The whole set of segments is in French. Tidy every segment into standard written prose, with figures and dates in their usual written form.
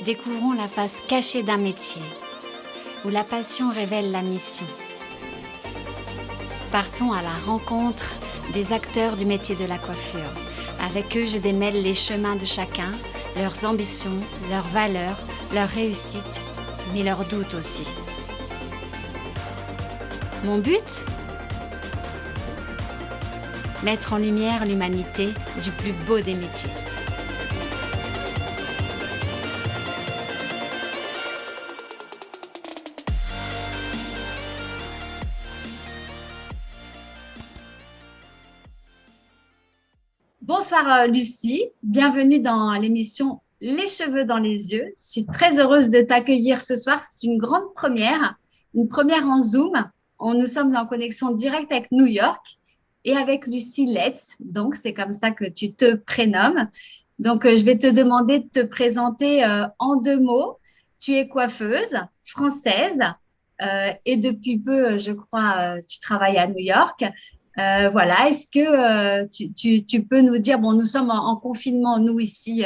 Découvrons la face cachée d'un métier, où la passion révèle la mission. Partons à la rencontre des acteurs du métier de la coiffure. Avec eux, je démêle les chemins de chacun, leurs ambitions, leurs valeurs, leurs réussites, mais leurs doutes aussi. Mon but ? Mettre en lumière l'humanité du plus beau des métiers. Bonsoir Lucie, bienvenue dans l'émission Les cheveux dans les yeux. Je suis très heureuse de t'accueillir ce soir. C'est une première en Zoom. Nous sommes en connexion directe avec New York et avec Lucie Letts. Donc, c'est comme ça que tu te prénommes. Donc, je vais te demander de te présenter en 2 mots. Tu es coiffeuse française et depuis peu, je crois, tu travailles à New York. Voilà, est-ce que tu peux nous dire, bon, nous sommes en confinement, nous ici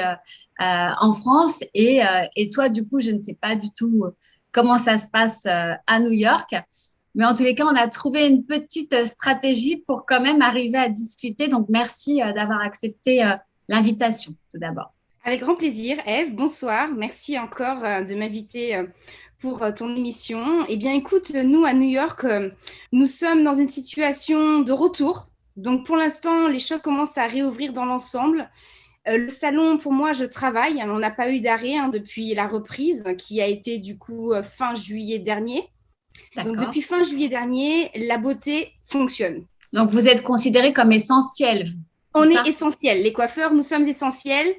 en France, et toi, du coup, je ne sais pas du tout comment ça se passe à New York, mais en tous les cas, on a trouvé une petite stratégie pour quand même arriver à discuter. Donc, merci d'avoir accepté l'invitation, tout d'abord. Avec grand plaisir, Ève. Bonsoir. Merci encore de m'inviter pour ton émission. Eh bien, écoute, nous, à New York, nous sommes dans une situation de retour. Donc, pour l'instant, les choses commencent à réouvrir dans l'ensemble. Le salon, pour moi, je travaille. On n'a pas eu d'arrêt depuis la reprise qui a été du coup fin juillet dernier. Donc, D'accord. depuis fin juillet dernier, la beauté fonctionne. Donc, vous êtes considéré comme essentiel, vous, On c'est est ça? essentiels. Les coiffeurs, nous sommes essentiels.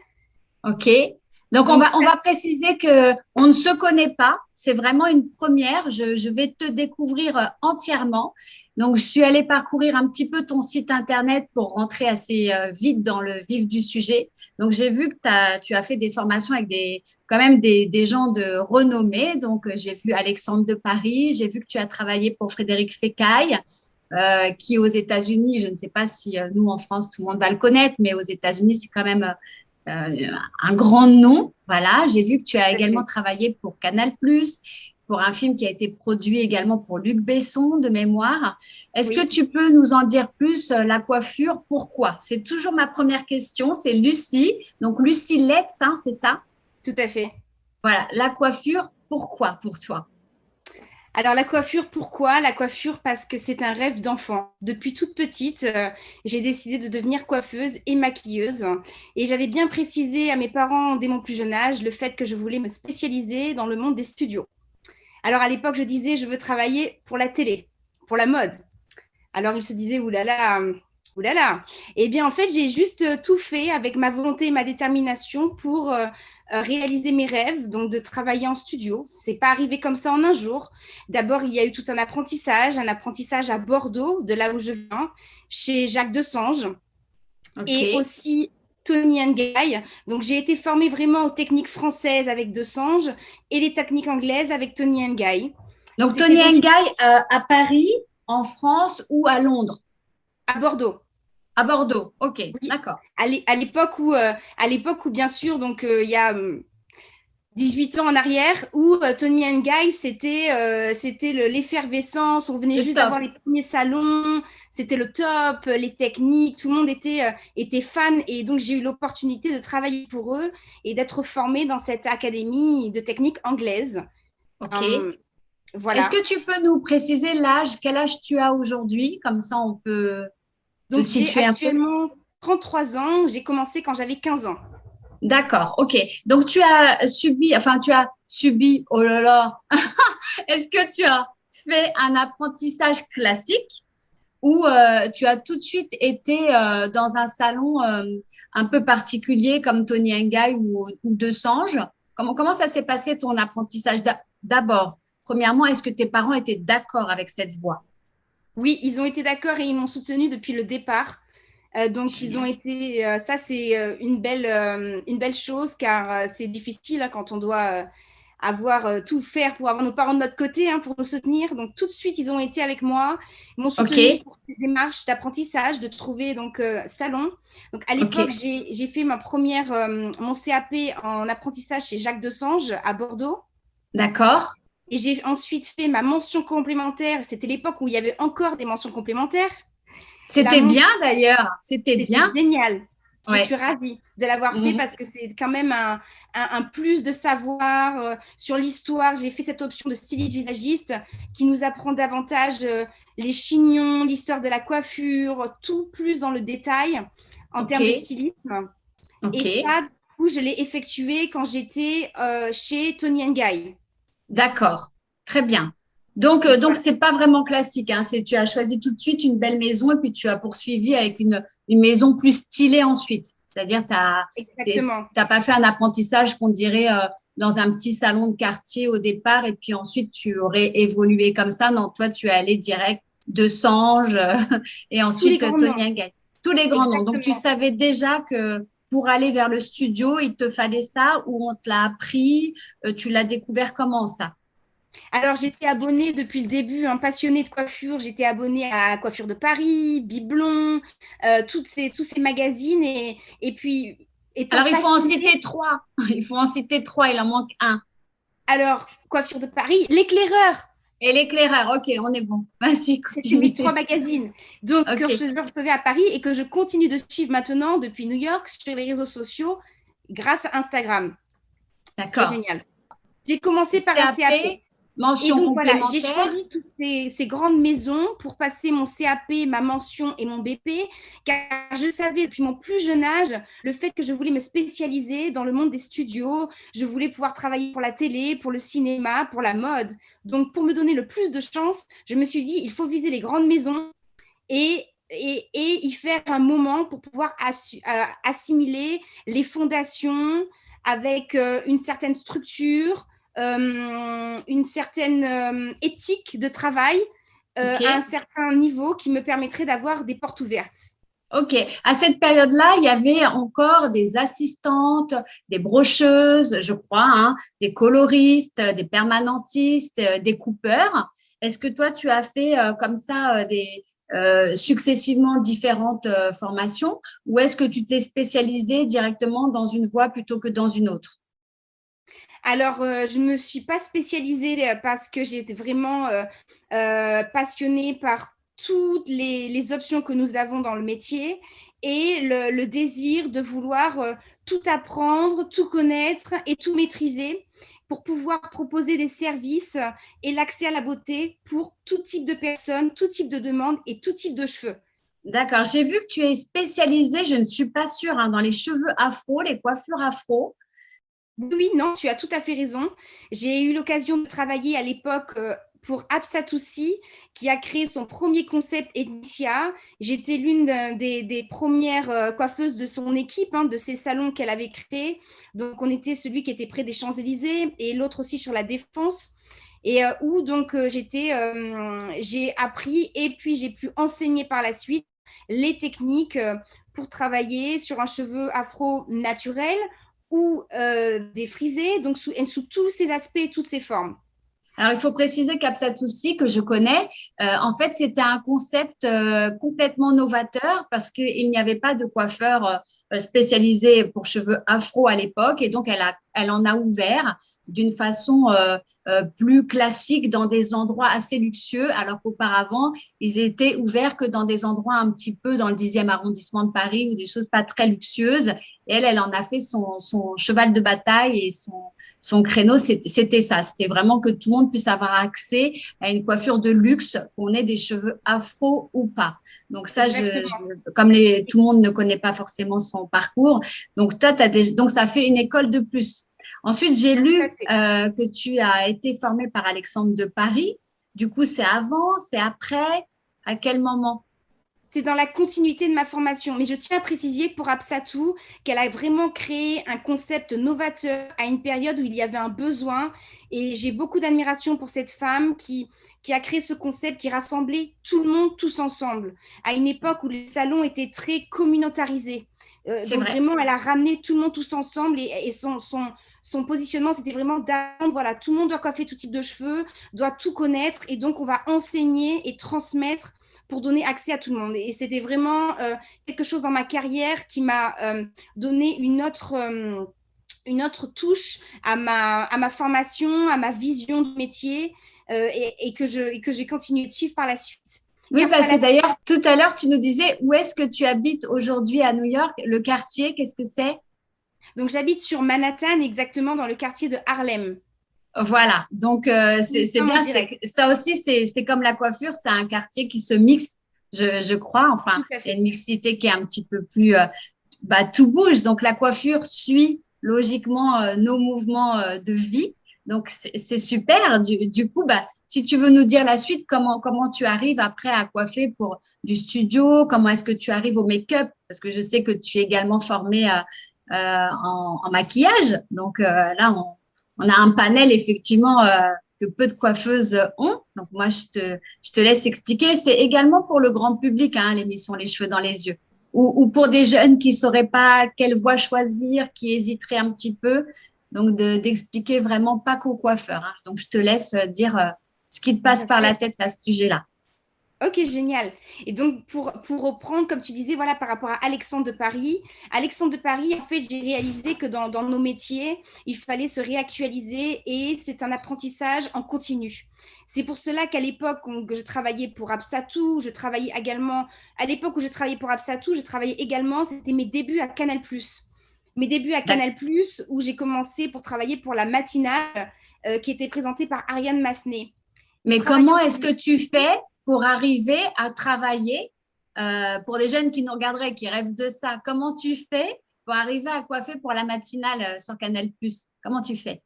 Ok. Donc, Donc, on va préciser que on ne se connaît pas. C'est vraiment une première. Je vais te découvrir entièrement. Donc, je suis allée parcourir un petit peu ton site internet pour rentrer assez vite dans le vif du sujet. Donc, j'ai vu que tu as fait des formations avec quand même des gens de renommée. Donc, j'ai vu Alexandre de Paris. J'ai vu que tu as travaillé pour Frédéric Fécaille. Qui aux États-Unis, je ne sais pas si nous en France tout le monde va le connaître, mais aux États-Unis c'est quand même un grand nom. Voilà, j'ai vu que tu as également travaillé pour Canal+, pour un film qui a été produit également pour Luc Besson de mémoire. Est-ce que oui, tu peux nous en dire plus, la coiffure, pourquoi? C'est toujours ma première question, c'est Lucie. Donc Lucie Letts, hein, c'est ça? tout à fait. Voilà, la coiffure, pourquoi pour toi? Alors la coiffure, pourquoi? La coiffure parce que c'est un rêve d'enfant. Depuis toute petite, j'ai décidé de devenir coiffeuse et maquilleuse. Et j'avais bien précisé à mes parents dès mon plus jeune âge le fait que je voulais me spécialiser dans le monde des studios. Alors à l'époque, je disais, je veux travailler pour la télé, pour la mode. Alors ils se disaient, oulala, oulala. Eh bien en fait, j'ai juste tout fait avec ma volonté et ma détermination pour réaliser mes rêves, donc de travailler en studio. C'est pas arrivé comme ça en un jour. D'abord, il y a eu tout un apprentissage à Bordeaux, de là où je viens, chez Jacques Desange, Ok. et aussi Tony Guy. Donc, j'ai été formée vraiment aux techniques françaises avec Desange et les techniques anglaises avec Tony Guy. Donc C'était Tony donc Ngaï à Paris, en France ou à Londres? à Bordeaux. À Bordeaux. Ok, Oui, d'accord. à l'époque où bien sûr, donc il y a 18 ans en arrière, où Tony Guy, c'était l'effervescence, on venait Le juste top. d'avoir les premiers salons, c'était le top, les techniques, tout le monde était fan, et donc j'ai eu l'opportunité de travailler pour eux et d'être formée dans cette académie de technique anglaise. Ok. Euh, Est-ce voilà. que tu peux nous préciser l'âge, quel âge tu as aujourd'hui? Comme ça, on peut te Donc j'ai situer un peu. actuellement 33 ans, j'ai commencé quand j'avais 15 ans. D'accord, ok. Donc, tu as subi, oh là là, est-ce que tu as fait un apprentissage classique ou tu as tout de suite été dans un salon un peu particulier comme Tony Ngaï ou Desange? Comment ça s'est passé ton apprentissage d'abord? Premièrement, est-ce que tes parents étaient d'accord avec cette voie? Oui, ils ont été d'accord et ils m'ont soutenue depuis le départ. Donc, ils ont Génial. été. Ça, c'est une belle chose car c'est difficile hein, quand on doit avoir tout faire pour avoir nos parents de notre côté, hein, pour nous soutenir. Donc, tout de suite, ils ont été avec moi, ils m'ont Ok, soutenue pour ces démarches d'apprentissage, de trouver donc salon. Donc, à ok, l'époque, j'ai fait mon CAP en apprentissage chez Jacques Desange à Bordeaux. d'accord. Et j'ai ensuite fait ma mention complémentaire. C'était l'époque où il y avait encore des mentions complémentaires. La C'était mention, bien d'ailleurs, c'était c'était bien. génial. Je suis Ouais. ravie de l'avoir fait Mhm. parce que c'est quand même un plus de savoir sur l'histoire. J'ai fait cette option de styliste visagiste qui nous apprend davantage les chignons, l'histoire de la coiffure, tout plus dans le détail en Ok, termes de stylisme. ok, Et ça, du coup, je l'ai effectué quand j'étais chez Tony Guy. d'accord. Très bien. Donc Voilà, c'est pas vraiment classique, hein. Tu as choisi tout de suite une belle maison et puis tu as poursuivi avec une maison plus stylée ensuite. C'est-à-dire, exactement. t'as pas fait un apprentissage qu'on dirait dans un petit salon de quartier au départ et puis ensuite tu aurais évolué comme ça. Non, toi, tu es allé direct de Sange et Tous les ensuite grands noms, Tony Guy. Tous les grands noms. Donc, tu exactement. savais déjà que pour aller vers le studio, il te fallait ça ou on te l'a appris, tu l'as découvert comment ça? Alors, j'étais abonnée depuis le début, hein, passionnée de coiffure. J'étais abonnée à Coiffure de Paris, Biblon, tous ces magazines. Et puis, étant Alors, il faut en passionnée, citer trois. Il faut en citer trois, il en manque un. alors, Coiffure de Paris, L'éclaireur, Et l'éclaireur, ok, on est bon. Vas-y, c'était mes trois continue. magazines. Donc, que Ok, je recevais à Paris et que je continue de suivre maintenant depuis New York sur les réseaux sociaux grâce à Instagram, ce qui est d'accord. génial. J'ai commencé par un CAP. CAP, Et mention donc voilà, j'ai complémentaire. choisi toutes ces grandes maisons pour passer mon CAP, ma mention et mon BP, car je savais depuis mon plus jeune âge le fait que je voulais me spécialiser dans le monde des studios, je voulais pouvoir travailler pour la télé, pour le cinéma, pour la mode. Donc pour me donner le plus de chance, je me suis dit, il faut viser les grandes maisons et y faire un moment pour pouvoir assimiler les fondations avec une certaine structure, une certaine éthique de travail Ok, à un certain niveau qui me permettrait d'avoir des portes ouvertes. ok. À cette période-là, il y avait encore des assistantes, des brocheuses, je crois, hein, des coloristes, des permanentistes, des coupeurs. Est-ce que toi, tu as fait comme ça successivement différentes formations ou est-ce que tu t'es spécialisé directement dans une voie plutôt que dans une autre? Alors, je ne me suis pas spécialisée parce que j'étais vraiment passionnée par toutes les options que nous avons dans le métier et le désir de vouloir tout apprendre, tout connaître et tout maîtriser pour pouvoir proposer des services et l'accès à la beauté pour tout type de personnes, tout type de demande et tout type de cheveux. D'accord. J'ai vu que tu es spécialisée, je ne suis pas sûre, hein, dans les cheveux afro, les coiffures afro. Oui, non, tu as tout à fait raison. J'ai eu l'occasion de travailler à l'époque pour Absatoussi, qui a créé son premier concept Ethnicia. J'étais l'une des premières coiffeuses de son équipe, hein, de ces salons qu'elle avait créés. Donc, on était celui qui était près des Champs-Élysées et l'autre aussi sur la Défense. Et où donc j'ai appris et puis j'ai pu enseigner par la suite les techniques pour travailler sur un cheveu afro naturel ou des frisés, donc sous tous ces aspects, toutes ces formes. Alors, il faut préciser qu'Absatoussi, que je connais, en fait, c'était un concept complètement novateur parce qu'il n'y avait pas de coiffeur spécialisé pour cheveux afro à l'époque. Et donc, elle en a ouvert d'une façon plus classique dans des endroits assez luxueux, alors qu'auparavant, ils étaient ouverts que dans des endroits un petit peu dans le 10e arrondissement de Paris ou des choses pas très luxueuses. Et elle en a fait son cheval de bataille et son créneau, c'était ça. C'était vraiment que tout le monde puisse avoir accès à une coiffure de luxe, qu'on ait des cheveux afro ou pas. Donc ça, Exactement. comme tout le monde ne connaît pas forcément son parcours, donc toi, donc ça fait une école de plus. Ensuite, j'ai Tout à lu fait. que tu as été formée par Alexandre de Paris. Du coup, c'est avant, c'est après, à quel moment? C'est dans la continuité de ma formation. Mais je tiens à préciser pour Absatou qu'elle a vraiment créé un concept novateur à une période où il y avait un besoin. Et j'ai beaucoup d'admiration pour cette femme qui a créé ce concept qui rassemblait tout le monde, tous ensemble, à une époque où les salons étaient très communautarisés. C'est Donc vrai. vraiment, elle a ramené tout le monde tous ensemble et son positionnement, c'était vraiment d'apprendre, voilà, tout le monde doit coiffer tout type de cheveux, doit tout connaître, et donc on va enseigner et transmettre pour donner accès à tout le monde. Et c'était vraiment quelque chose dans ma carrière qui m'a donné une autre touche à ma formation, à ma vision du métier, et que j'ai continué de suivre par la suite. Oui, parce que d'ailleurs, tout à l'heure, tu nous disais où est-ce que tu habites aujourd'hui à New York? Le quartier, qu'est-ce que c'est? Donc, j'habite sur Manhattan, exactement dans le quartier de Harlem. Voilà, donc c'est bien, ça aussi, c'est comme la coiffure, c'est un quartier qui se mixe, je crois, enfin, Tout à il y a fait. une mixité qui est un petit peu plus, tout bouge, donc la coiffure suit logiquement nos mouvements de vie, donc c'est super. Du coup, si tu veux nous dire la suite, comment tu arrives après à coiffer pour du studio, comment est-ce que tu arrives au make-up, parce que je sais que tu es également formée en maquillage, donc là, on a un panel effectivement que peu de coiffeuses ont. Donc moi, je te laisse expliquer. C'est également pour le grand public, hein, l'émission Les cheveux dans les yeux, ou pour des jeunes qui ne sauraient pas quelle voie choisir, qui hésiteraient un petit peu. Donc d'expliquer vraiment pas qu'aux coiffeurs, hein. Donc je te laisse dire ce qui te passe Bien par la sûr. tête à ce sujet-là. Ok, génial. Et donc, pour reprendre, comme tu disais, voilà, par rapport à Alexandre de Paris, en fait, j'ai réalisé que dans nos métiers, il fallait se réactualiser et c'est un apprentissage en continu. C'est pour cela qu'à l'époque où je travaillais pour Absatou, à l'époque où je travaillais pour Absatou, je travaillais également, c'était mes débuts à Canal+. Mes débuts à D'ac- Canal+, où j'ai commencé pour travailler pour la matinale qui était présentée par Ariane Massenet. Mais Travaillant comment pour est-ce que tu fais pour arriver à travailler pour des jeunes qui nous regarderaient, qui rêvent de ça? Comment tu fais pour arriver à coiffer pour la matinale sur Canal+? Comment tu fais?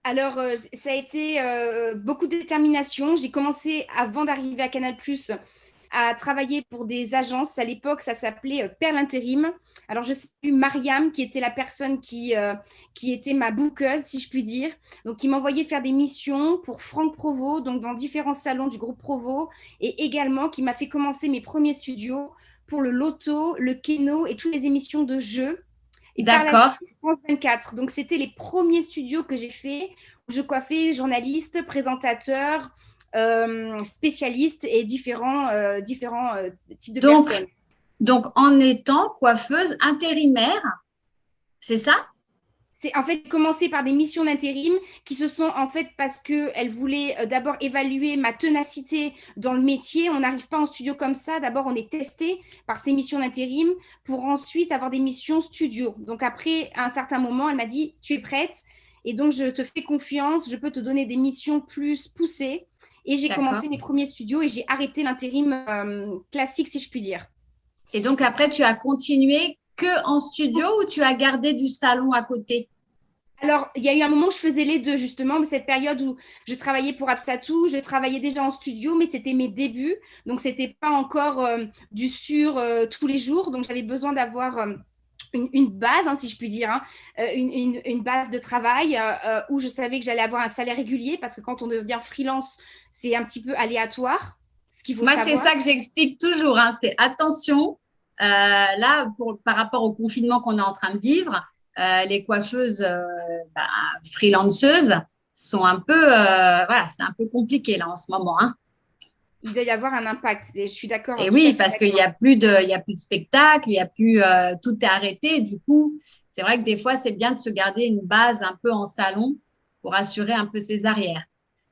Alors, ça a été beaucoup de détermination. J'ai commencé, avant d'arriver à Canal+, à travailler pour des agences. À l'époque, ça s'appelait Perle Intérim. Alors, je salue Mariam, qui était la personne qui était ma bookeuse, si je puis dire. Donc, qui m'envoyait faire des missions pour Franck Provost, donc dans différents salons du groupe Provost, et également qui m'a fait commencer mes premiers studios pour le Loto, le Keno et toutes les émissions de jeux. Et par la suite, D'accord. France 24. Donc, c'était les premiers studios que j'ai fait où je coiffais journalistes, présentateurs, spécialistes et différents types de personnes. Donc, donc, en étant coiffeuse intérimaire, c'est ça? C'est en fait commencé par des missions d'intérim qui se sont en fait parce qu'elles voulaient d'abord évaluer ma ténacité dans le métier. On n'arrive pas en studio comme ça. D'abord, on est testé par ces missions d'intérim pour ensuite avoir des missions studio. Donc après, à un certain moment, elle m'a dit, tu es prête et donc je te fais confiance, je peux te donner des missions plus poussées. Et j'ai D'accord. commencé mes premiers studios et j'ai arrêté l'intérim classique, si je puis dire. Et donc, après, tu as continué que en studio ou tu as gardé du salon à côté? Alors, il y a eu un moment où je faisais les deux, justement, cette période où je travaillais pour Absatou, je travaillais déjà en studio, mais c'était mes débuts, donc c'était pas encore du sur tous les jours, donc j'avais besoin d'avoir une base, hein, si je puis dire, hein, une base de travail où je savais que j'allais avoir un salaire régulier, parce que quand on devient freelance, c'est un petit peu aléatoire, ce qu'il faut Moi, c'est savoir. ça que j'explique toujours, hein, c'est attention, là, par rapport au confinement qu'on est en train de vivre, les coiffeuses bah, freelanceuses sont un peu, voilà, c'est un peu compliqué là en ce moment, hein. Il doit y avoir un impact, et je suis d'accord, Et tout à oui, fait parce qu'il d'accord. y a plus de, il y a plus de spectacles, il y a plus, tout est arrêté. Du coup, c'est vrai que des fois, c'est bien de se garder une base un peu en salon pour assurer un peu ses arrières.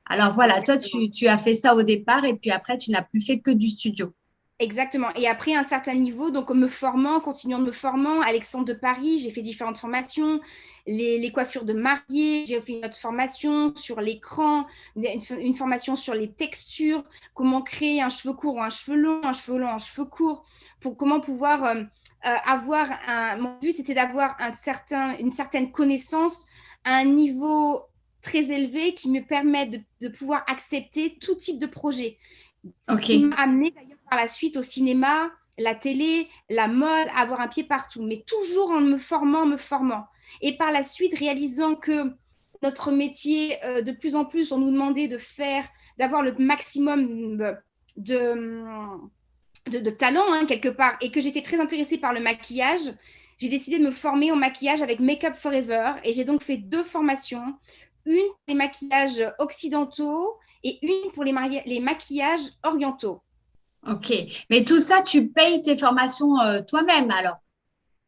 Alors voilà, toi, Exactement. tu as fait ça au départ et puis après, tu n'as plus fait que du studio. Exactement. Et après un certain niveau, donc me formant, continuant de me formant, Alexandre de Paris, j'ai fait différentes formations, les coiffures de mariée, j'ai fait une autre formation sur l'écran, une formation sur les textures, comment créer un cheveu court ou un cheveu long, un cheveu long, un cheveu court, pour comment pouvoir avoir un... Mon but, c'était d'avoir une certaine connaissance à un niveau très élevé qui me permette de pouvoir accepter tout type de projet. C'est ce qui OK. m'a amené d'ailleurs par la suite au cinéma, la télé, la mode, avoir un pied partout, mais toujours en me formant, me formant. Et par la suite, réalisant que notre métier, de plus en plus, on nous demandait d'avoir le maximum de talent, hein, quelque part, et que j'étais très intéressée par le maquillage, j'ai décidé de me former au maquillage avec Make Up Forever et j'ai donc fait 2 formations, une pour les maquillages occidentaux et une pour les maquillages orientaux. Ok. Mais tout ça, tu payes tes formations toi-même alors?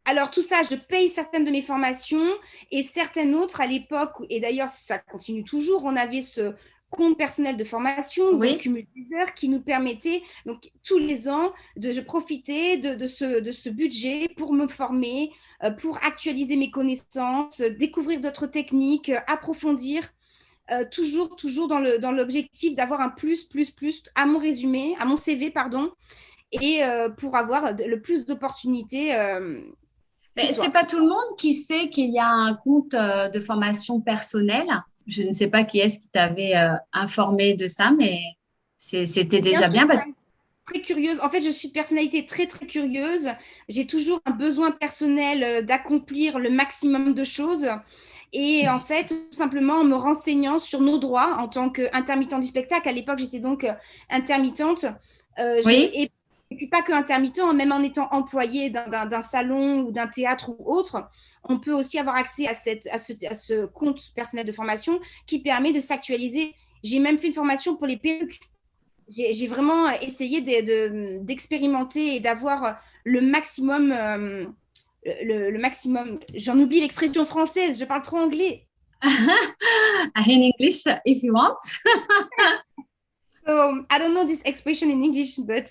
Alors tout ça, je paye certaines de mes formations et certaines autres à l'époque, et d'ailleurs ça continue toujours, on avait ce compte personnel de formation où on Oui. cumule des heures qui nous permettait donc tous les ans je profitais de ce budget pour me former, pour actualiser mes connaissances, découvrir d'autres techniques, approfondir, toujours dans l'objectif d'avoir un plus à mon résumé, à mon CV, pardon, et pour avoir le plus d'opportunités qui Mais c'est soient. pas tout le monde qui sait qu'il y a un compte de formation personnelle. Je ne sais pas qui est-ce qui t'avait informé de ça, mais c'était Bien déjà sûr, bien parce que très curieuse. En fait, je suis de personnalité très curieuse. J'ai toujours un besoin personnel d'accomplir le maximum de choses. Et en fait, tout simplement en me renseignant sur nos droits en tant qu'intermittent du spectacle. À l'époque, j'étais donc intermittente. oui, Et puis pas que intermittent, même en étant employé d'un salon ou d'un théâtre ou autre, on peut aussi avoir accès à ce compte personnel de formation qui permet de s'actualiser. J'ai même fait une formation pour les perruques. J'ai vraiment essayé d'expérimenter et d'avoir le maximum, le maximum. J'en oublie l'expression française, je parle trop anglais. in English if you want. So, I don't know this expression in English, but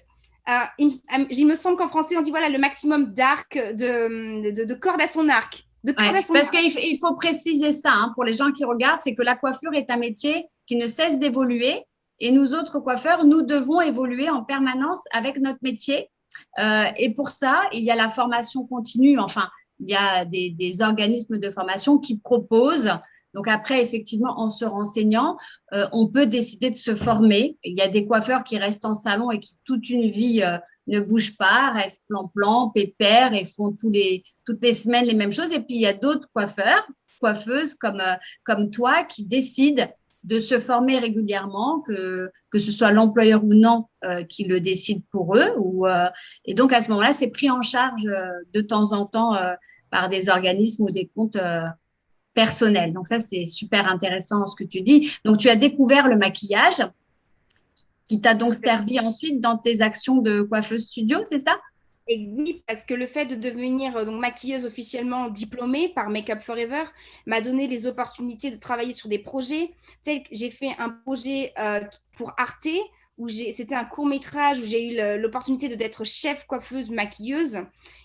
il me semble qu'en français, on dit voilà le maximum d'arc, de corde à son arc. De Ouais, corde à son parce arc. qu'il faut préciser ça hein, pour les gens qui regardent, c'est que la coiffure est un métier qui ne cesse d'évoluer et nous autres coiffeurs, nous devons évoluer en permanence avec notre métier. Et pour ça, il y a la formation continue. Enfin, il y a des organismes de formation qui proposent. Donc après, effectivement, en se renseignant, on peut décider de se former. Il y a des coiffeurs qui restent en salon et qui toute une vie ne bougent pas, restent plan-plan, pépères et font toutes les semaines les mêmes choses. Et puis, il y a d'autres coiffeurs, coiffeuses comme toi qui décident de se former régulièrement, que ce soit l'employeur ou non qui le décide pour eux. Et donc, à ce moment-là, c'est pris en charge de temps en temps par des organismes ou des comptes personnels. Donc, ça, c'est super intéressant ce que tu dis. Donc, tu as découvert le maquillage qui t'a donc Tout à servi ensuite dans tes actions de coiffeuse studio, c'est ça? Et oui, parce que le fait de devenir donc maquilleuse officiellement diplômée par Make Up Forever m'a donné les opportunités de travailler sur des projets. Tels que j'ai fait un projet pour Arte, c'était un court métrage où j'ai eu l'opportunité d'être chef coiffeuse maquilleuse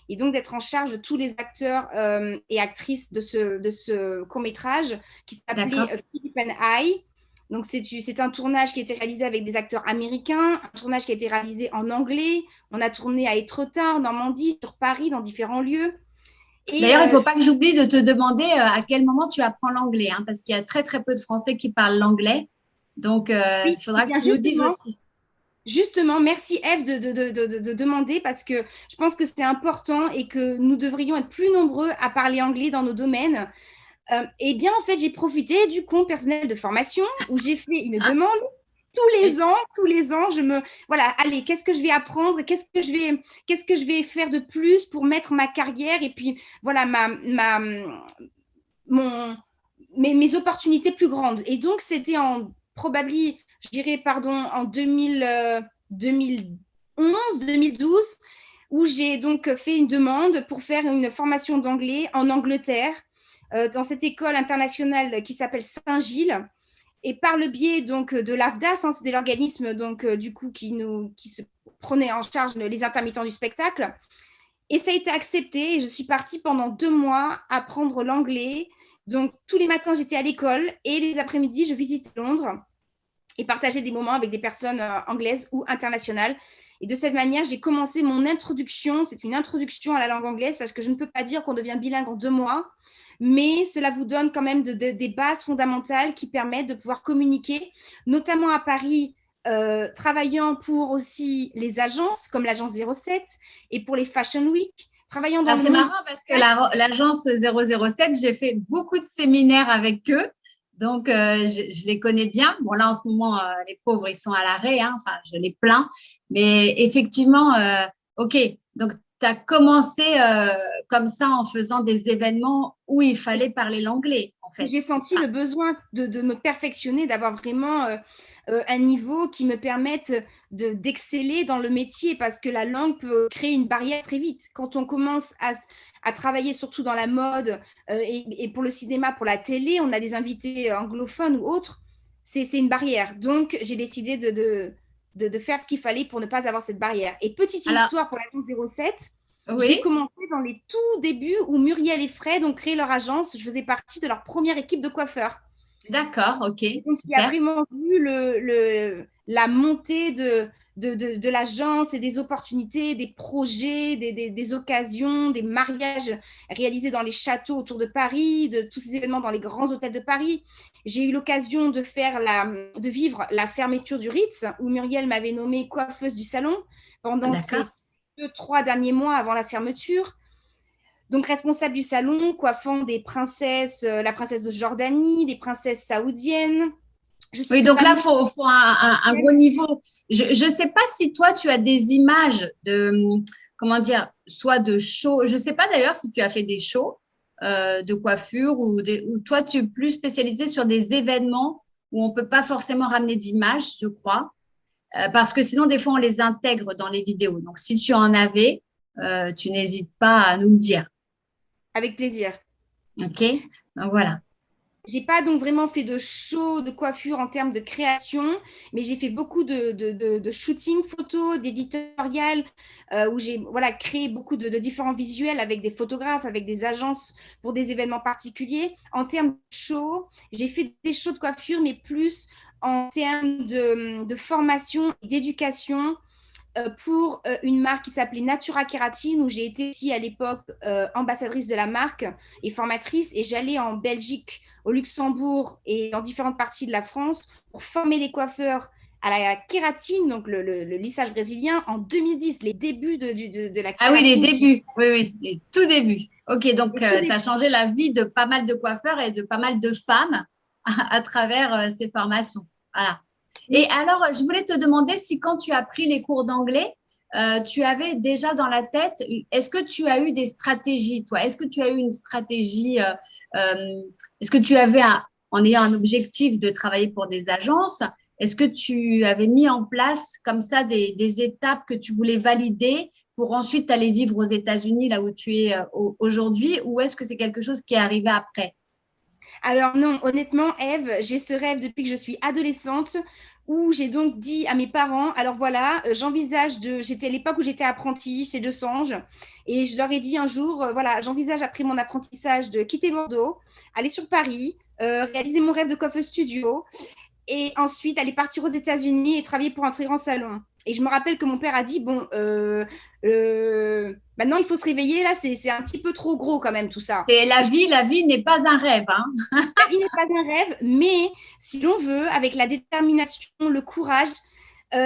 et donc d'être en charge de tous les acteurs et actrices de ce court métrage qui s'appelait D'accord. Philip and I. Donc, c'est un tournage qui a été réalisé avec des acteurs américains, un tournage qui a été réalisé en anglais. On a tourné à Étretat, en Normandie, sur Paris, dans différents lieux. Et D'ailleurs, il ne faut pas que j'oublie de te demander à quel moment tu apprends l'anglais, hein, parce qu'il y a très peu de Français qui parlent l'anglais. Donc, oui, il eh faudra que bien tu nous dises aussi. justement, merci Eve de demander parce que je pense que c'est important et que nous devrions être plus nombreux à parler anglais dans nos domaines. Eh bien, en fait, j'ai profité du compte personnel de formation où j'ai fait une demande tous les ans, voilà, allez, qu'est-ce que je vais apprendre, qu'est-ce que je vais faire de plus pour mettre ma carrière et puis voilà mon, mes opportunités plus grandes. Et donc, c'était probablement, je dirais, pardon, en 2011, 2012, où j'ai donc fait une demande pour faire une formation d'anglais en Angleterre, dans cette école internationale qui s'appelle Saint-Gilles. Et par le biais donc de l'AFDAS, hein, c'était l'organisme donc du coup qui se prenait en charge les intermittents du spectacle. Et ça a été accepté et je suis partie pendant 2 mois apprendre l'anglais. Donc tous les matins j'étais à l'école et les après-midi je visitais Londres et partageais des moments avec des personnes anglaises ou internationales. Et de cette manière, j'ai commencé mon introduction. C'est une introduction à la langue anglaise parce que je ne peux pas dire qu'on devient bilingue en 2 mois, mais cela vous donne quand même des bases fondamentales qui permettent de pouvoir communiquer, notamment à Paris, travaillant pour aussi les agences comme l'agence 07 et pour les Fashion Week, travaillant dans Alors, le c'est monde. marrant parce que l'agence 007, j'ai fait beaucoup de séminaires avec eux. Donc, je les connais bien. Bon, là, en ce moment, les pauvres, ils sont à l'arrêt. Hein. Enfin, je les plains. Mais effectivement, OK. Donc, as commencé comme ça en faisant des événements où il fallait parler l'anglais, en fait. J'ai senti le besoin de me perfectionner, d'avoir vraiment un niveau qui me permette d'exceller dans le métier parce que la langue peut créer une barrière très vite. Quand on commence à travailler surtout dans la mode et pour le cinéma, pour la télé, on a des invités anglophones ou autres, c'est une barrière. Donc, j'ai décidé de faire ce qu'il fallait pour ne pas avoir cette barrière. Et petite Alors, histoire pour l'agence 07, j'ai oui, commencé dans les tout débuts où Muriel et Fred ont créé leur agence. Je faisais partie de leur première équipe de coiffeurs. d'accord, ok, Donc, il a super. vraiment vu la montée de l'agence et des opportunités, des projets, des occasions, des mariages réalisés dans les châteaux autour de Paris, de tous ces événements dans les grands hôtels de Paris. J'ai eu l'occasion de vivre la fermeture du Ritz, où Muriel m'avait nommée coiffeuse du salon pendant D'accord. ces 2, 3 derniers mois avant la fermeture. Donc, responsable du salon, coiffant des princesses, la princesse de Jordanie, des princesses saoudiennes. Je Oui, cite donc là, vraiment. il faut un gros niveau. Je ne sais pas si toi, tu as des images de, comment dire, soit de shows. Je ne sais pas d'ailleurs si tu as fait des shows de coiffure ou toi, tu es plus spécialisé sur des événements où on ne peut pas forcément ramener d'images, je crois, parce que sinon, des fois, on les intègre dans les vidéos. Donc, si tu en avais, tu n'hésites pas à nous le dire. Avec plaisir. OK? Donc, voilà. J'ai pas donc vraiment fait de show de coiffure en termes de création, mais j'ai fait beaucoup de shooting photos, d'éditorial, où j'ai voilà, créé beaucoup de différents visuels avec des photographes, avec des agences pour des événements particuliers. En termes de show, j'ai fait des shows de coiffure, mais plus en termes de formation et d'éducation pour une marque qui s'appelait Natura Kératine, où j'ai été aussi à l'époque ambassadrice de la marque et formatrice. Et j'allais en Belgique, au Luxembourg et dans différentes parties de la France pour former des coiffeurs à la kératine, donc le lissage brésilien, en 2010, les débuts de la Ah oui, les kératine qui débuts. Oui, oui, les tout débuts. OK, donc est tout tu as changé la vie de pas mal de coiffeurs et de pas mal de femmes à travers ces formations. Voilà. Et début. alors, je voulais te demander si quand tu as pris les cours d'anglais, tu avais déjà dans la tête, est-ce que tu as eu des stratégies, toi? Est-ce que tu as eu une stratégie, est-ce que tu avais, en ayant un objectif de travailler pour des agences, est-ce que tu avais mis en place comme ça des étapes que tu voulais valider pour ensuite aller vivre aux États-Unis, là où tu es aujourd'hui, ou est-ce que c'est quelque chose qui est arrivé après? Alors non, honnêtement, Eve, j'ai ce rêve depuis que je suis adolescente où j'ai donc dit à mes parents, alors voilà, j'étais à l'époque où j'étais apprentie chez De Sange, et je leur ai dit un jour, voilà, j'envisage après mon apprentissage de quitter Bordeaux, aller sur Paris, réaliser mon rêve de coiffeuse studio, et ensuite aller partir aux États-Unis et travailler pour un très grand salon. Et je me rappelle que mon père a dit, bon, maintenant il faut se réveiller, là, c'est un petit peu trop gros quand même tout ça. C'est la vie n'est pas un rêve, hein. La vie n'est pas un rêve, mais si l'on veut, avec la détermination, le courage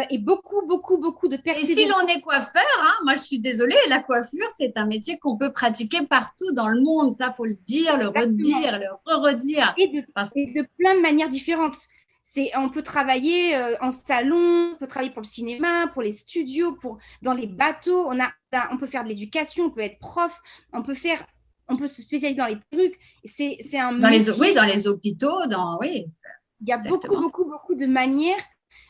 et beaucoup, beaucoup, beaucoup de Et si persévérance. l'on est coiffeur, hein, moi je suis désolée, la coiffure, c'est un métier qu'on peut pratiquer partout dans le monde. Ça, faut le dire, le Exactement. redire, le re-redire. Et de, Parce- et de plein de manières différentes. On peut travailler en salon, on peut travailler pour le cinéma, pour les studios, dans les bateaux. On peut faire de l'éducation, on peut être prof, on peut se spécialiser dans les perruques. C'est un oui, métier. dans les hôpitaux, oui, Il y a beaucoup, exactement. beaucoup, beaucoup de manières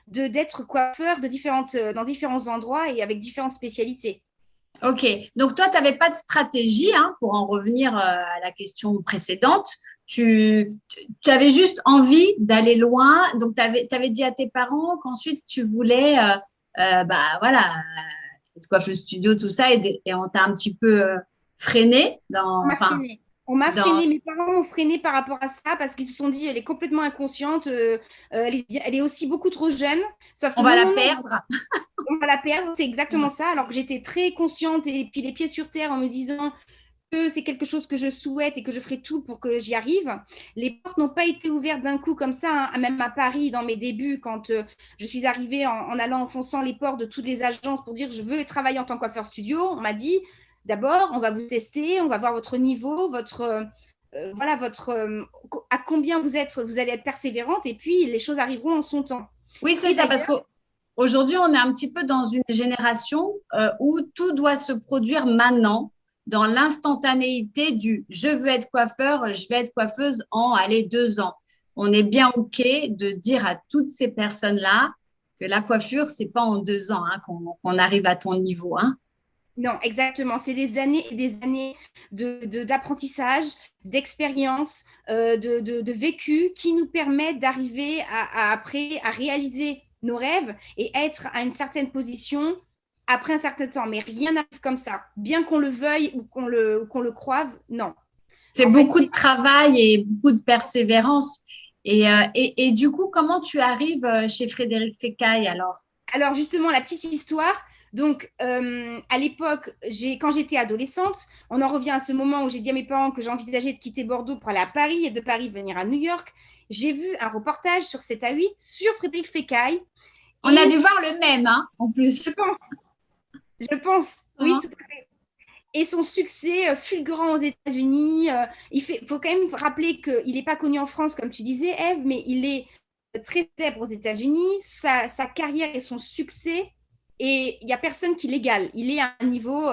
d'être coiffeur dans différents endroits et avec différentes spécialités. Ok, donc toi, tu n'avais pas de stratégie, hein, pour en revenir à la question précédente. Tu avais juste envie d'aller loin. Donc, tu avais dit à tes parents qu'ensuite, tu voulais, bah voilà, être coiffeuse studio, tout ça, et on t'a un petit peu freiné On m'a enfin, freiné. On m'a dans, freiné, mes parents m'ont freiné par rapport à ça parce qu'ils se sont dit elle est complètement inconsciente, elle est aussi beaucoup trop jeune. Sauf que on va non, la non, non, perdre. on va la perdre, c'est exactement ça. Alors que j'étais très consciente et puis les pieds sur terre en me disant que c'est quelque chose que je souhaite et que je ferai tout pour que j'y arrive. Les portes n'ont pas été ouvertes d'un coup comme ça, hein, même à Paris dans mes débuts, quand je suis arrivée en allant enfonçant les portes de toutes les agences pour dire je veux travailler en tant que coiffeur studio. On m'a dit d'abord, on va vous tester, on va voir votre niveau, voilà, à combien vous allez être persévérante et puis les choses arriveront en son temps. Oui, c'est Et ça, parce d'ailleurs, qu'au aujourd'hui, on est un petit peu dans une génération où tout doit se produire maintenant, dans l'instantanéité du je veux être coiffeur, je vais être coiffeuse en, allez, 2 ans. On est bien OK de dire à toutes ces personnes-là que la coiffure, c'est pas en 2 ans hein, qu'on arrive à ton niveau. Hein. Non, exactement. C'est des années et des années d'apprentissage, d'expérience, de vécu qui nous permettent d'arriver après à réaliser nos rêves et être à une certaine position après un certain temps. Mais rien n'arrive comme ça. Bien qu'on le veuille ou qu'on le croive, non. C'est En fait, beaucoup de travail et beaucoup de persévérance. Et du coup, comment tu arrives chez Frédéric Fécaille alors? alors justement, la petite histoire. Donc, à l'époque, quand j'étais adolescente, on en revient à ce moment où j'ai dit à mes parents que j'envisageais de quitter Bordeaux pour aller à Paris et de Paris venir à New York. J'ai vu un reportage sur 7 à 8 sur Frédéric Fécaille. On a dû voir le même, hein, en plus. Je pense, oui, Hein. tout à fait. Et son succès fulgurant aux États-Unis, faut quand même rappeler qu'il n'est pas connu en France, comme tu disais, Eve, mais il est très célèbre aux États-Unis. Sa carrière et son succès, et il n'y a personne qui l'égale. Il est à un niveau,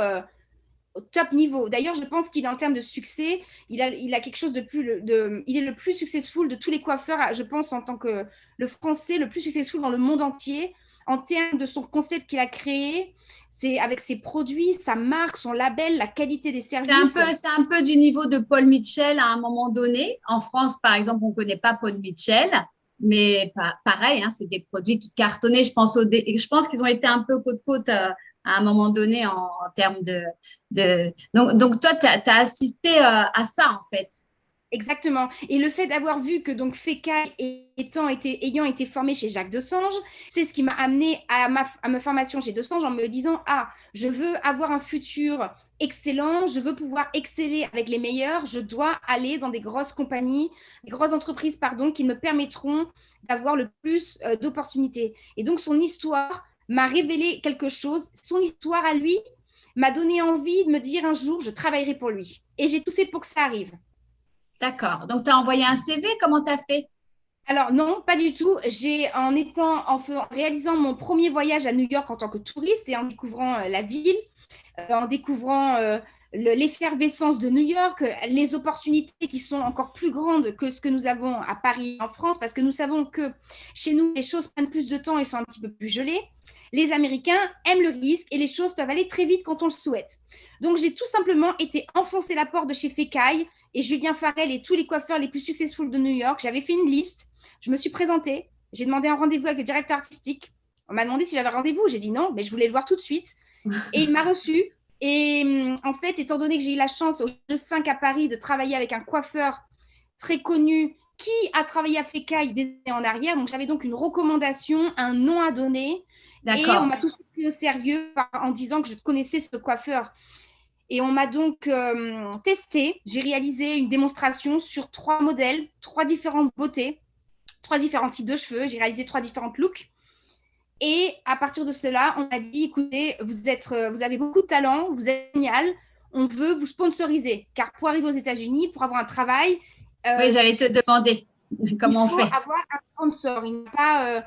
au top niveau. D'ailleurs, je pense qu'il est en termes de succès, il a quelque chose de plus. Il est le plus successful de tous les coiffeurs, je pense, en tant que le français, le plus successful dans le monde entier. En termes de son concept qu'il a créé, c'est avec ses produits, sa marque, son label, la qualité des services. C'est un peu du niveau de Paul Mitchell à un moment donné. En France, par exemple, on ne connaît pas Paul Mitchell, mais pareil, hein, c'est des produits qui cartonnaient. Je pense qu'ils ont été un peu côte-côte à un moment donné en termes de... Donc toi, tu as assisté à ça, en fait. Exactement. Et le fait d'avoir vu que donc Fécaille ayant été formé chez Jacques Desange, c'est ce qui m'a amené à ma formation chez Desange en me disant, ah, je veux avoir un futur excellent, je veux pouvoir exceller avec les meilleurs, je dois aller dans des grosses compagnies, des grosses entreprises, pardon, qui me permettront d'avoir le plus d'opportunités. Et donc son histoire m'a révélé quelque chose. Son histoire à lui m'a donné envie de me dire un jour, je travaillerai pour lui. Et j'ai tout fait pour que ça arrive. D'accord. Donc, tu as envoyé un CV, comment tu as fait? Alors non, pas du tout. En réalisant mon premier voyage à New York en tant que touriste et en découvrant la ville, en découvrant l'effervescence de New York, les opportunités qui sont encore plus grandes que ce que nous avons à Paris, en France, parce que nous savons que chez nous, les choses prennent plus de temps et sont un petit peu plus gelées. Les Américains aiment le risque et les choses peuvent aller très vite quand on le souhaite. Donc, j'ai tout simplement été enfoncer la porte de chez Fécaille et Julien Farel et tous les coiffeurs les plus successful de New York. J'avais fait une liste, je me suis présentée, j'ai demandé un rendez-vous avec le directeur artistique. On m'a demandé si j'avais rendez-vous, j'ai dit non, mais je voulais le voir tout de suite. Et il m'a reçu. Et en fait, étant donné que j'ai eu la chance au Jeu 5 à Paris de travailler avec un coiffeur très connu qui a travaillé à Fécaille des années en arrière, donc j'avais donc une recommandation, un nom à donner, et on D'accord. m'a tout pris au sérieux en disant que je connaissais ce coiffeur. Et on m'a donc testé. J'ai réalisé une démonstration sur 3 modèles, 3 différentes beautés, 3 différents types de cheveux. J'ai réalisé 3 différentes looks. Et à partir de cela, on m'a dit, écoutez, vous avez beaucoup de talent, vous êtes génial, on veut vous sponsoriser. Car pour arriver aux États-Unis, pour avoir un travail, Oui, j'allais te demander il comment on faut fait. avoir un sponsor. Il n'y a pas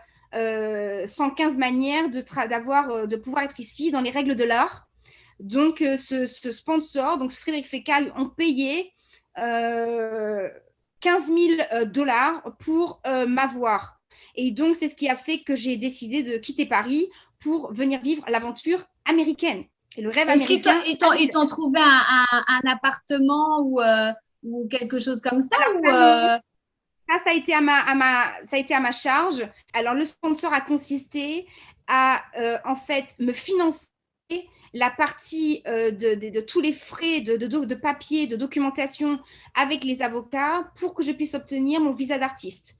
115 manières de pouvoir être ici dans les règles de l'art. Donc, ce sponsor, donc Frédéric Fécaille, ont payé 15 000 dollars pour m'avoir. Et donc, c'est ce qui a fait que j'ai décidé de quitter Paris pour venir vivre l'aventure américaine. Et le rêve Est-ce américain. ils t'ont trouvé un appartement ou quelque chose comme ça Alors, ou ça a été ça a été à ma charge. Alors, le sponsor a consisté à, en fait, me financer la partie de tous les frais de papier, de documentation avec les avocats pour que je puisse obtenir mon visa d'artiste.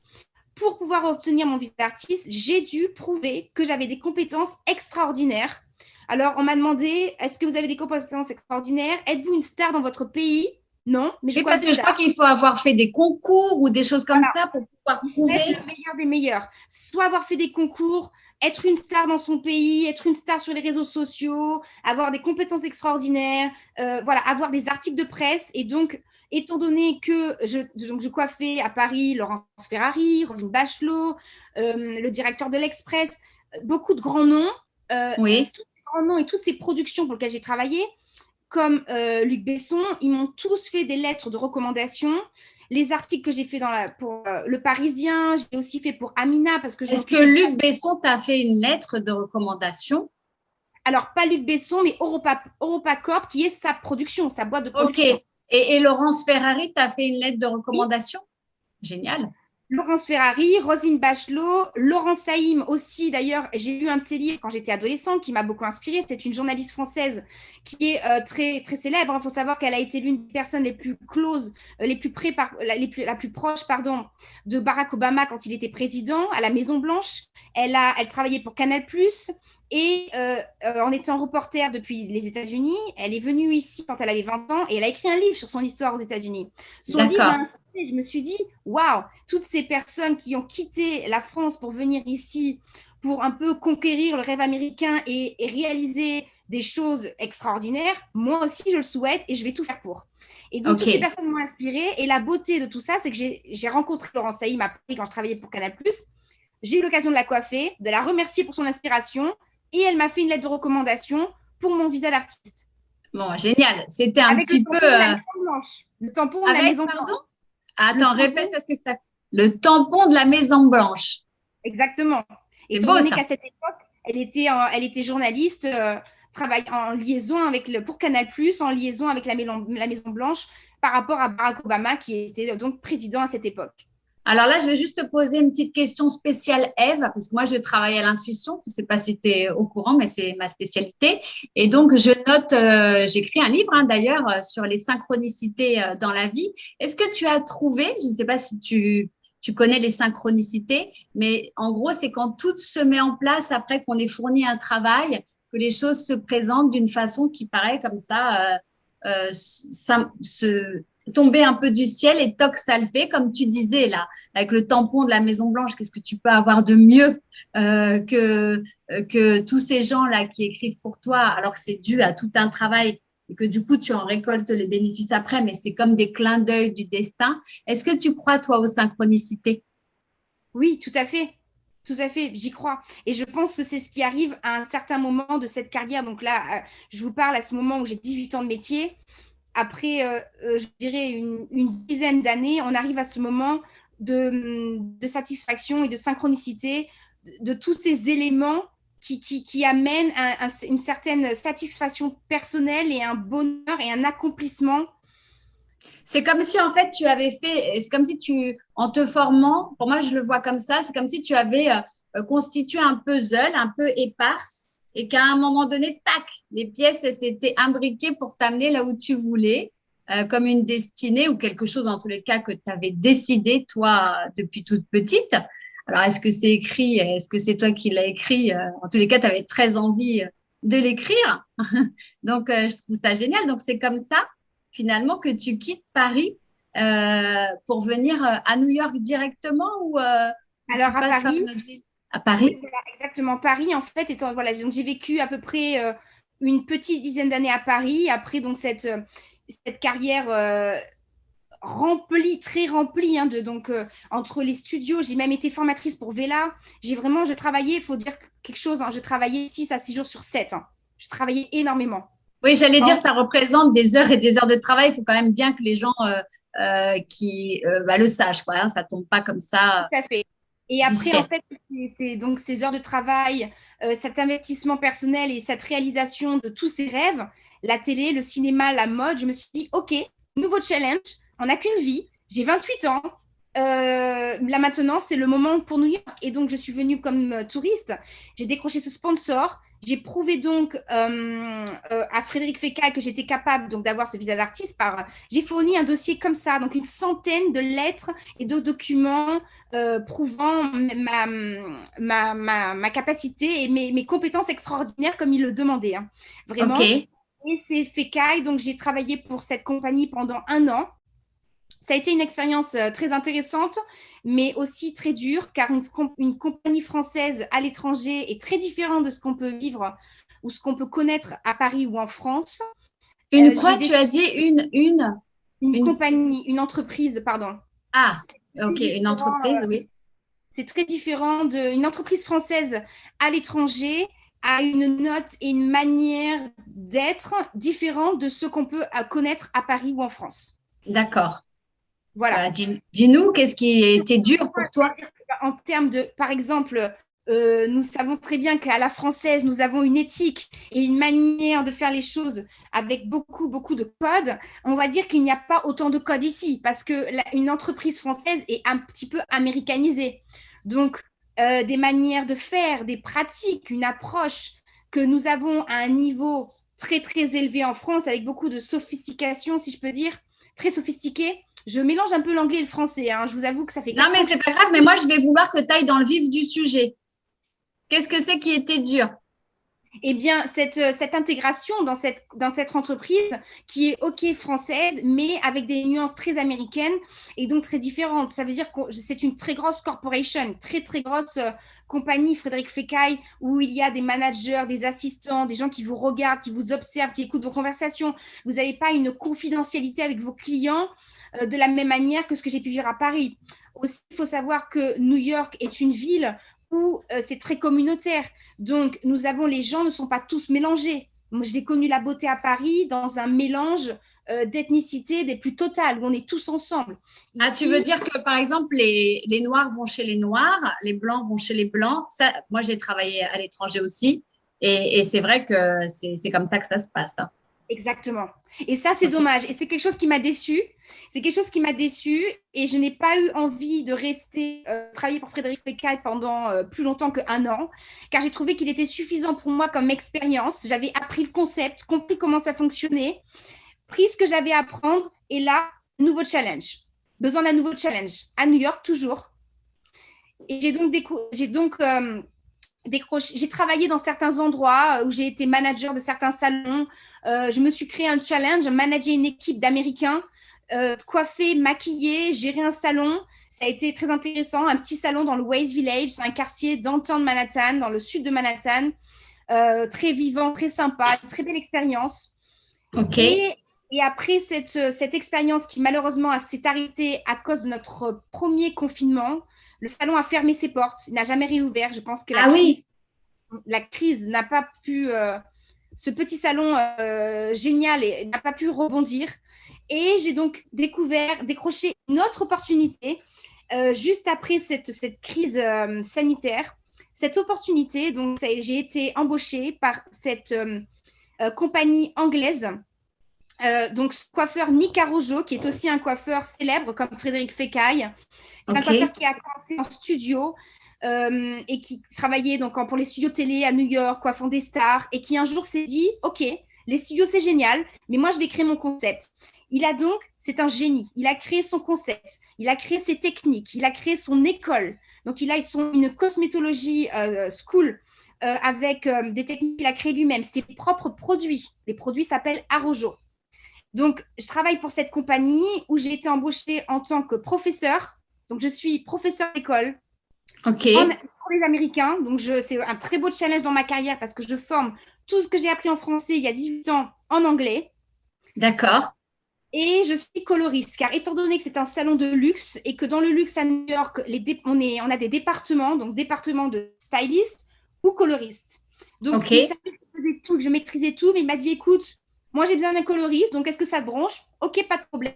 Pour pouvoir obtenir mon visa d'artiste, j'ai dû prouver que j'avais des compétences extraordinaires. Alors, on m'a demandé, est-ce que vous avez des compétences extraordinaires? Êtes-vous une star dans votre pays? Non, mais je oui, crois parce une que je crois star. qu'il faut avoir fait des concours ou des choses comme Voilà. ça pour pouvoir Il faut être prouver. le meilleur des meilleurs. Soit avoir fait des concours, être une star dans son pays, être une star sur les réseaux sociaux, avoir des compétences extraordinaires, voilà, avoir des articles de presse. Et donc, étant donné que je coiffais à Paris Laurence Ferrari, Rosine Bachelot, le directeur de l'Express, beaucoup de grands noms, et Oui. tous ces grands noms et toutes ces productions pour lesquelles j'ai travaillé, comme Luc Besson, ils m'ont tous fait des lettres de recommandation. Les articles que j'ai fait pour Le Parisien, j'ai aussi fait pour Amina parce que je Est-ce que m'occupais de... Luc Besson t'a fait une lettre de recommandation? Alors, pas Luc Besson, mais EuropaCorp, qui est sa production, sa boîte de Ok. production. Et Laurence Ferrari t'a fait une lettre de recommandation? Génial. Laurence Ferrari, Rosine Bachelot, Laurence Saïm aussi. D'ailleurs, j'ai lu un de ses livres quand j'étais adolescente qui m'a beaucoup inspirée. C'est une journaliste française qui est très, très célèbre. Il faut savoir qu'elle a été l'une des personnes les plus closes, la plus proche pardon, de Barack Obama quand il était président à la Maison-Blanche. Elle travaillait pour Canal+. Et en étant reporter depuis les États-Unis, elle est venue ici quand elle avait 20 ans et elle a écrit un livre sur son histoire aux États-Unis. Son livre m'a D'accord. inspirée. Je me suis dit, waouh, toutes ces personnes qui ont quitté la France pour venir ici, pour un peu conquérir le rêve américain et réaliser des choses extraordinaires, moi aussi je le souhaite et je vais tout faire pour. Et donc toutes ces Ok. personnes m'ont inspirée et la beauté de tout ça, c'est que j'ai rencontré Laurence Saïm à Paris quand je travaillais pour Canal+. J'ai eu l'occasion de la coiffer, de la remercier pour son inspiration et elle m'a fait une lettre de recommandation pour mon visa d'artiste. Bon, génial. C'était un Avec le petit peu tampon de la Maison Blanche. Le tampon de la avec, Maison pardon? Blanche. Le Attends, répète tampon, parce que ça. Le tampon de la Maison Blanche. exactement. C'est Étant beau donné ça. qu'à cette époque, elle était journaliste, travaille en liaison pour Canal+, en liaison avec la Maison Blanche par rapport à Barack Obama, qui était donc président à cette époque. Alors là, je vais juste te poser une petite question spéciale, Eve, parce que moi, je travaille à l'intuition. Je ne sais pas si tu es au courant, mais c'est ma spécialité. Et donc, je note, j'écris un livre d'ailleurs sur les synchronicités dans la vie. Est-ce que tu as trouvé, je ne sais pas si tu connais les synchronicités, mais en gros, c'est quand tout se met en place après qu'on ait fourni un travail, que les choses se présentent d'une façon qui paraît comme ça, tomber un peu du ciel et toc, ça le fait, comme tu disais là, avec le tampon de la Maison Blanche. Qu'est-ce que tu peux avoir de mieux que tous ces gens-là qui écrivent pour toi, alors que c'est dû à tout un travail et que du coup, tu en récoltes les bénéfices après, mais c'est comme des clins d'œil du destin. Est-ce que tu crois, toi, aux synchronicités? Oui, tout à fait. Tout à fait, j'y crois. Et je pense que c'est ce qui arrive à un certain moment de cette carrière. Donc là, je vous parle à ce moment où j'ai 18 ans de métier. Après, je dirais, une dizaine d'années, on arrive à ce moment de satisfaction et de synchronicité de tous ces éléments qui amènent une certaine satisfaction personnelle et un bonheur et un accomplissement. C'est comme si en fait tu avais fait, c'est comme si en te formant, pour moi je le vois comme ça, c'est comme si tu avais constitué un puzzle un peu éparse et qu'à un moment donné, tac, les pièces elles s'étaient imbriquées pour t'amener là où tu voulais, comme une destinée ou quelque chose en tous les cas que tu avais décidé toi depuis toute petite. Alors est-ce que c'est écrit, est-ce que c'est toi qui l'as écrit? En tous les cas, tu avais très envie de l'écrire. Donc je trouve ça génial. Donc c'est comme ça finalement que tu quittes Paris pour venir à New York directement ou tu Alors à passes par Paris, une autre ville? À oui, Paris? voilà, exactement. Paris, en fait, voilà, donc j'ai vécu à peu près une petite dizaine d'années à Paris. Après, donc cette carrière remplie, très remplie, hein, entre les studios, j'ai même été formatrice pour Vela. Je travaillais, il faut dire quelque chose, hein, je travaillais 6 à 6 jours sur 7. Hein. Je travaillais énormément. Oui, j'allais dire, En, ça représente des heures et des heures de travail. Il faut quand même bien que les gens qui le sachent, quoi, hein, ça tombe pas comme ça Tout à fait. Et du après, en ciel. fait, c'est donc ces heures de travail, cet investissement personnel et cette réalisation de tous ces rêves, la télé, le cinéma, la mode, je me suis dit, OK, nouveau challenge, on n'a qu'une vie, j'ai 28 ans, là maintenant, c'est le moment pour New York. Et donc, je suis venue comme touriste, j'ai décroché ce sponsor, j'ai prouvé donc à Frédéric Fécaille que j'étais capable donc d'avoir ce visa d'artiste j'ai fourni un dossier comme ça, donc une centaine de lettres et de documents prouvant ma capacité et mes compétences extraordinaires comme il le demandait, hein, Ok. vraiment. Et c'est Fécaille, donc j'ai travaillé pour cette compagnie pendant 1 an. Ça a été une expérience très intéressante, mais aussi très dure, car une compagnie française à l'étranger est très différente de ce qu'on peut vivre ou ce qu'on peut connaître à Paris ou en France. Une J'ai quoi, tu as dit une une. compagnie, une entreprise, pardon. Ah, C'est ok, une différent. entreprise, oui. C'est très différent d'une entreprise française à l'étranger a une note et une manière d'être différente de ce qu'on peut connaître à Paris ou en France. D'accord. Voilà. Bah, dis-nous, qu'est-ce qui était dur pour toi? En termes de, par exemple, nous savons très bien qu'à la française, nous avons une éthique et une manière de faire les choses avec beaucoup, beaucoup de codes. On va dire qu'il n'y a pas autant de codes ici parce qu'une entreprise française est un petit peu américanisée. Donc, des manières de faire, des pratiques, une approche que nous avons à un niveau très, très élevé en France avec beaucoup de sophistication, si je peux dire, très sophistiqué. Je mélange un peu l'anglais et le français. Hein. Je vous avoue que ça fait Non, 4 mais ans. c'est pas grave, mais moi, je vais vouloir que tu ailles dans le vif du sujet. Qu'est-ce que c'est qui était dur? Eh bien, cette intégration dans cette entreprise qui est OK française, mais avec des nuances très américaines et donc très différentes. Ça veut dire que c'est une très grosse corporation, très, très grosse compagnie, Frédéric Fekkai, où il y a des managers, des assistants, des gens qui vous regardent, qui vous observent, qui écoutent vos conversations. Vous n'avez pas une confidentialité avec vos clients de la même manière que ce que j'ai pu vivre à Paris. Aussi, il faut savoir que New York est une ville où c'est très communautaire. Donc, les gens ne sont pas tous mélangés. Moi, j'ai connu la beauté à Paris dans un mélange d'ethnicité des plus totales, où on est tous ensemble. Ah, tu veux dire que, par exemple, les Noirs vont chez les Noirs, les Blancs vont chez les Blancs. Ça, moi, j'ai travaillé à l'étranger aussi. Et c'est vrai que c'est comme ça que ça se passe. Hein. Exactement. Et ça, c'est dommage. Et c'est quelque chose qui m'a déçue. C'est quelque chose qui m'a déçue et je n'ai pas eu envie de rester travailler pour Frédéric Fekkai pendant plus longtemps qu'1 an, car j'ai trouvé qu'il était suffisant pour moi comme expérience. J'avais appris le concept, compris comment ça fonctionnait, pris ce que j'avais à apprendre et là, nouveau challenge. Besoin d'un nouveau challenge. À New York, toujours. Et j'ai travaillé dans certains endroits où j'ai été manager de certains salons. Je me suis créé un challenge, manager une équipe d'Américains, coiffer, maquiller, gérer un salon. Ça a été très intéressant. Un petit salon dans le West Village, c'est un quartier downtown Manhattan, dans le sud de Manhattan. Très vivant, très sympa, très belle expérience. OK. Et après cette expérience qui malheureusement s'est arrêtée à cause de notre premier confinement, le salon a fermé ses portes, il n'a jamais réouvert. Je pense que la crise n'a pas pu, ce petit salon génial n'a pas pu rebondir. Et j'ai donc décroché une autre opportunité juste après cette crise sanitaire. Cette opportunité, donc j'ai été embauchée par cette compagnie anglaise. Donc, coiffeur Nick Arrojo, qui est aussi un coiffeur célèbre comme Frédéric Fekkai. C'est un coiffeur qui a commencé en studio et qui travaillait donc pour les studios télé à New York, coiffant des stars, et qui un jour s'est dit, OK, les studios c'est génial, mais moi je vais créer mon concept. C'est un génie, il a créé son concept, il a créé ses techniques, il a créé son école. Donc, il a une cosmétologie school avec des techniques qu'il a créées lui-même, ses propres produits. Les produits s'appellent Arrojo. Donc, je travaille pour cette compagnie où j'ai été embauchée en tant que professeur. Donc, je suis professeur d'école pour les Américains. Donc, c'est un très beau challenge dans ma carrière parce que je forme tout ce que j'ai appris en français il y a 18 ans en anglais. D'accord. Et je suis coloriste, car étant donné que c'est un salon de luxe et que dans le luxe à New York, on a des départements, donc département de styliste ou coloriste. Donc, il savait que je faisais tout, que je maîtrisais tout, mais il m'a dit, écoute, moi, j'ai besoin d'un coloriste, donc est-ce que ça te branche? OK, pas de problème.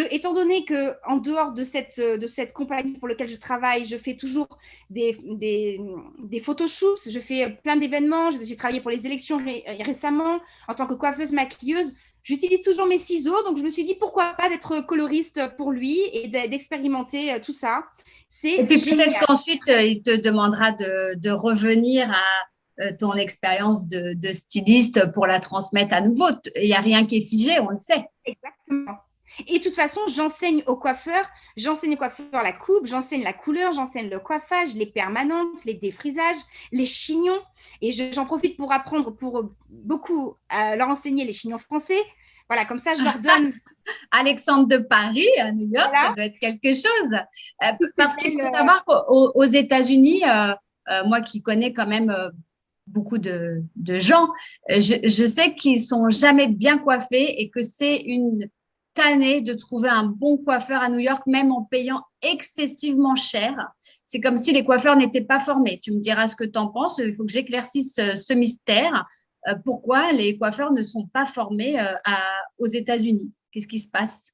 Étant donné qu'en dehors de cette compagnie pour laquelle je travaille, je fais toujours des photoshoots, je fais plein d'événements, j'ai travaillé pour les élections récemment en tant que coiffeuse maquilleuse. J'utilise toujours mes ciseaux, donc je me suis dit pourquoi pas d'être coloriste pour lui et d'expérimenter tout ça. Et puis peut-être qu'ensuite, il te demandera de revenir à ton expérience de styliste pour la transmettre à nouveau. Il n'y a rien qui est figé, on le sait. Exactement. Et de toute façon, j'enseigne aux coiffeurs la coupe, j'enseigne la couleur, j'enseigne le coiffage, les permanentes, les défrisages, les chignons. Et j'en profite pour apprendre pour beaucoup leur enseigner les chignons français. Voilà, comme ça, je leur donne… Alexandre de Paris, à New York, voilà. Ça doit être quelque chose. Parce qu'il faut savoir qu'aux États-Unis, moi qui connais quand même beaucoup de gens, je sais qu'ils ne sont jamais bien coiffés et que c'est une tannée de trouver un bon coiffeur à New York, même en payant excessivement cher. C'est comme si les coiffeurs n'étaient pas formés. Tu me diras ce que tu en penses. Il faut que j'éclaircisse ce mystère. Pourquoi les coiffeurs ne sont pas formés aux États-Unis? Qu'est-ce qui se passe?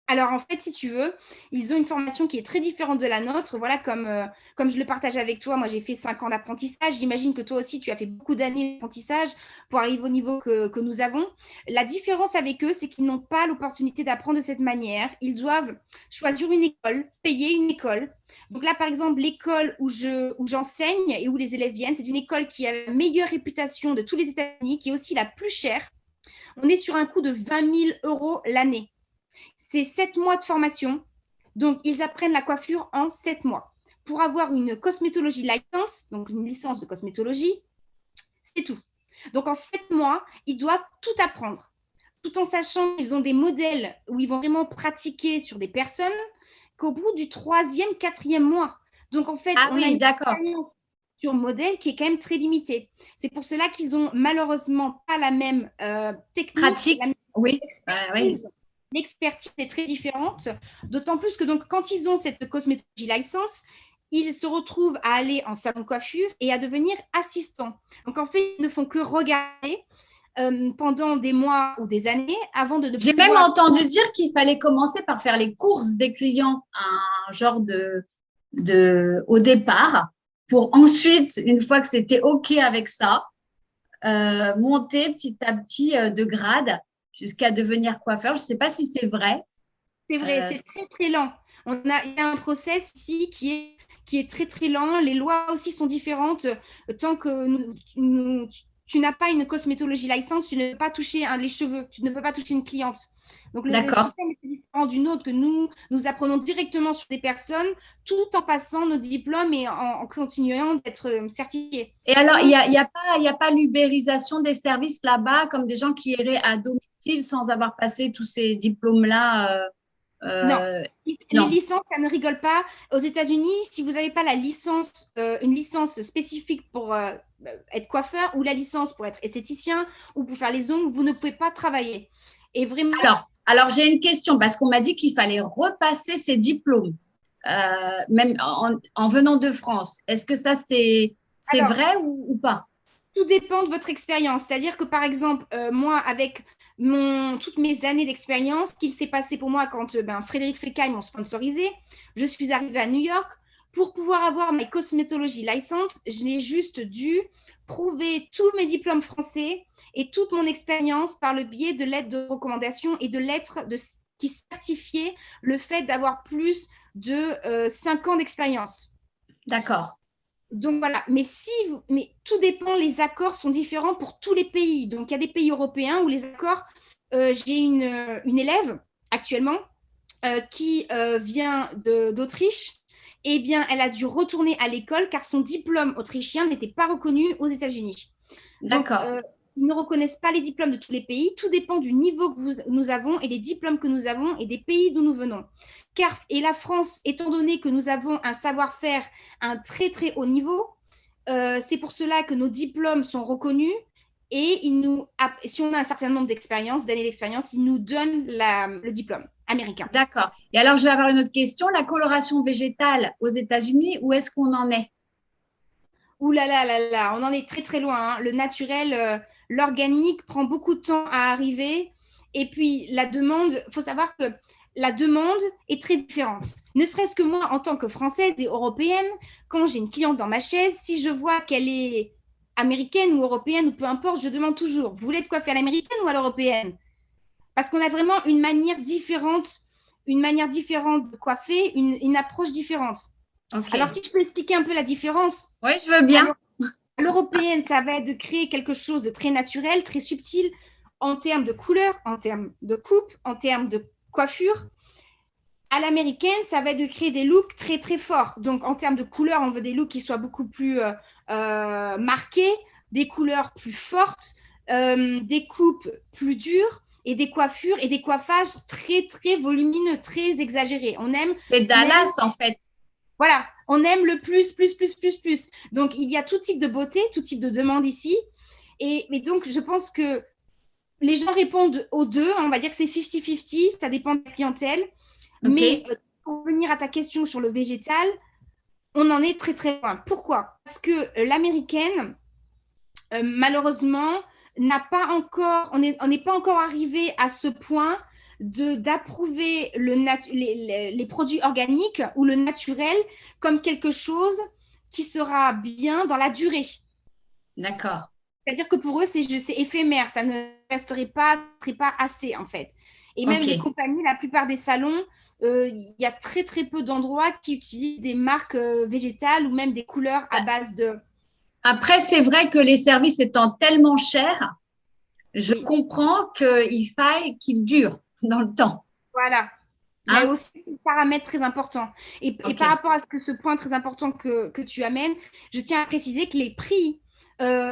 Alors, en fait, si tu veux, ils ont une formation qui est très différente de la nôtre. Voilà, comme je le partage avec toi, moi, j'ai fait 5 ans d'apprentissage. J'imagine que toi aussi, tu as fait beaucoup d'années d'apprentissage pour arriver au niveau que nous avons. La différence avec eux, c'est qu'ils n'ont pas l'opportunité d'apprendre de cette manière. Ils doivent choisir une école, payer une école. Donc là, par exemple, l'école où j'enseigne et où les élèves viennent, c'est une école qui a la meilleure réputation de tous les États-Unis, qui est aussi la plus chère. On est sur un coût de 20 000 € l'année. C'est 7 mois de formation. Donc, ils apprennent la coiffure en 7 mois. Pour avoir une cosmétologie license, donc une licence de cosmétologie, c'est tout. Donc, en 7 mois, ils doivent tout apprendre, tout en sachant qu'ils ont des modèles où ils vont vraiment pratiquer sur des personnes qu'au bout du 3e, 4e mois. Donc, en fait, Ah on a oui, une d'accord. expérience sur modèle qui est quand même très limitée. C'est pour cela qu'ils ont malheureusement pas la même technique, Pratique, la même oui. Oui. expertise. L'expertise est très différente, d'autant plus que donc, quand ils ont cette cosmétologie licence, ils se retrouvent à aller en salon de coiffure et à devenir assistants. Donc, en fait, ils ne font que regarder pendant des mois ou des années avant de J'ai même pouvoir… entendu dire qu'il fallait commencer par faire les courses des clients, un genre au départ, pour ensuite, une fois que c'était OK avec ça, monter petit à petit de grade jusqu'à devenir coiffeur. Je ne sais pas si c'est vrai. C'est vrai, Euh, c'est très, très lent. Il y a un process ici qui est très, très lent. Les lois aussi sont différentes. Tant que tu n'as pas une cosmétologie licence, tu ne peux pas toucher les cheveux, tu ne peux pas toucher une cliente. Donc, le d'accord. système est différent du nôtre que nous apprenons directement sur des personnes tout en passant nos diplômes et en continuant d'être certifiés. Et alors, Eux, il y a pas l'ubérisation des services là-bas, comme des gens qui iraient à domicile sans avoir passé tous ces diplômes-là. non. euh, Les non, licences, ça ne rigole pas. Aux États-Unis, si vous n'avez pas la licence, une licence spécifique pour être coiffeur ou la licence pour être esthéticien ou pour faire les ongles, vous ne pouvez pas travailler. Et vraiment, alors j'ai une question parce qu'on m'a dit qu'il fallait repasser ces diplômes, même en venant de France. Est-ce que ça, c'est alors, vrai ou pas? tout dépend de votre expérience. C'est-à-dire que, par exemple, moi, avec toutes mes années d'expérience, ce qu'il s'est passé pour moi quand Frédéric Fekkai m'ont sponsorisé, je suis arrivée à New York. Pour pouvoir avoir ma cosmétologie license, je n'ai juste dû prouver tous mes diplômes français et toute mon expérience par le biais de lettres de recommandation et de lettres qui certifiaient le fait d'avoir plus de 5 ans d'expérience. D'accord. Donc voilà, mais tout dépend, les accords sont différents pour tous les pays. Donc il y a des pays européens où les accords, j'ai une élève actuellement qui vient d'Autriche. Eh bien, elle a dû retourner à l'école car son diplôme autrichien n'était pas reconnu aux États-Unis. Donc, D'accord. ils ne reconnaissent pas les diplômes de tous les pays. Tout dépend du niveau que nous avons et les diplômes que nous avons et des pays d'où nous venons. Et la France, étant donné que nous avons un savoir-faire à un très, très haut niveau, c'est pour cela que nos diplômes sont reconnus et si on a un certain nombre d'années d'expérience, ils nous donnent le diplôme américain. D'accord. Et alors, je vais avoir une autre question. La coloration végétale aux États-Unis, où est-ce qu'on en est? Ouh là là là là, on en est très très loin, hein. Le naturel, l'organique prend beaucoup de temps à arriver. Et puis la demande, il faut savoir que la demande est très différente. Ne serait-ce que moi, en tant que Française et Européenne, quand j'ai une cliente dans ma chaise, si je vois qu'elle est américaine ou européenne ou peu importe, je demande toujours, vous voulez de quoi faire à l'américaine ou à l'européenne? Parce qu'on a vraiment une manière différente de coiffer, une approche différente. Ok. Alors, si je peux expliquer un peu la différence, Oui, je veux bien. alors, l'européenne, ça va être de créer quelque chose de très naturel, très subtil, en termes de couleur, en termes de coupe, en termes de coiffure. À l'américaine, ça va être de créer des looks très, très forts. Donc, en termes de couleur, on veut des looks qui soient beaucoup plus marqués, des couleurs plus fortes, des coupes plus dures et des coiffures et des coiffages très, très volumineux, très exagérés. C'est On aime Dallas, en fait. voilà, on aime le plus, plus, plus, plus, plus. Donc, il y a tout type de beauté, tout type de demande ici. Mais donc, je pense que les gens répondent aux deux. On va dire que c'est 50-50, ça dépend de la clientèle. Ok. Mais pour venir à ta question sur le végétal, on en est très très loin. Pourquoi? Parce que l'américaine, malheureusement, n'a pas encore, on n'est pas encore arrivé à ce point d'approuver les produits organiques ou le naturel comme quelque chose qui sera bien dans la durée. D'accord. C'est-à-dire que pour eux, c'est éphémère, ça ne serait pas assez en fait. Et même les Ok. compagnies, la plupart des salons, il y a très très peu d'endroits qui utilisent des marques végétales ou même des couleurs à base de… Après, c'est vrai que les services étant tellement chers, je Oui, comprends qu'il faille qu'ils durent dans le temps. voilà. Il y a Hein? aussi ce paramètre très important. Et Ok. par rapport à ce point très important que tu amènes, je tiens à préciser que les prix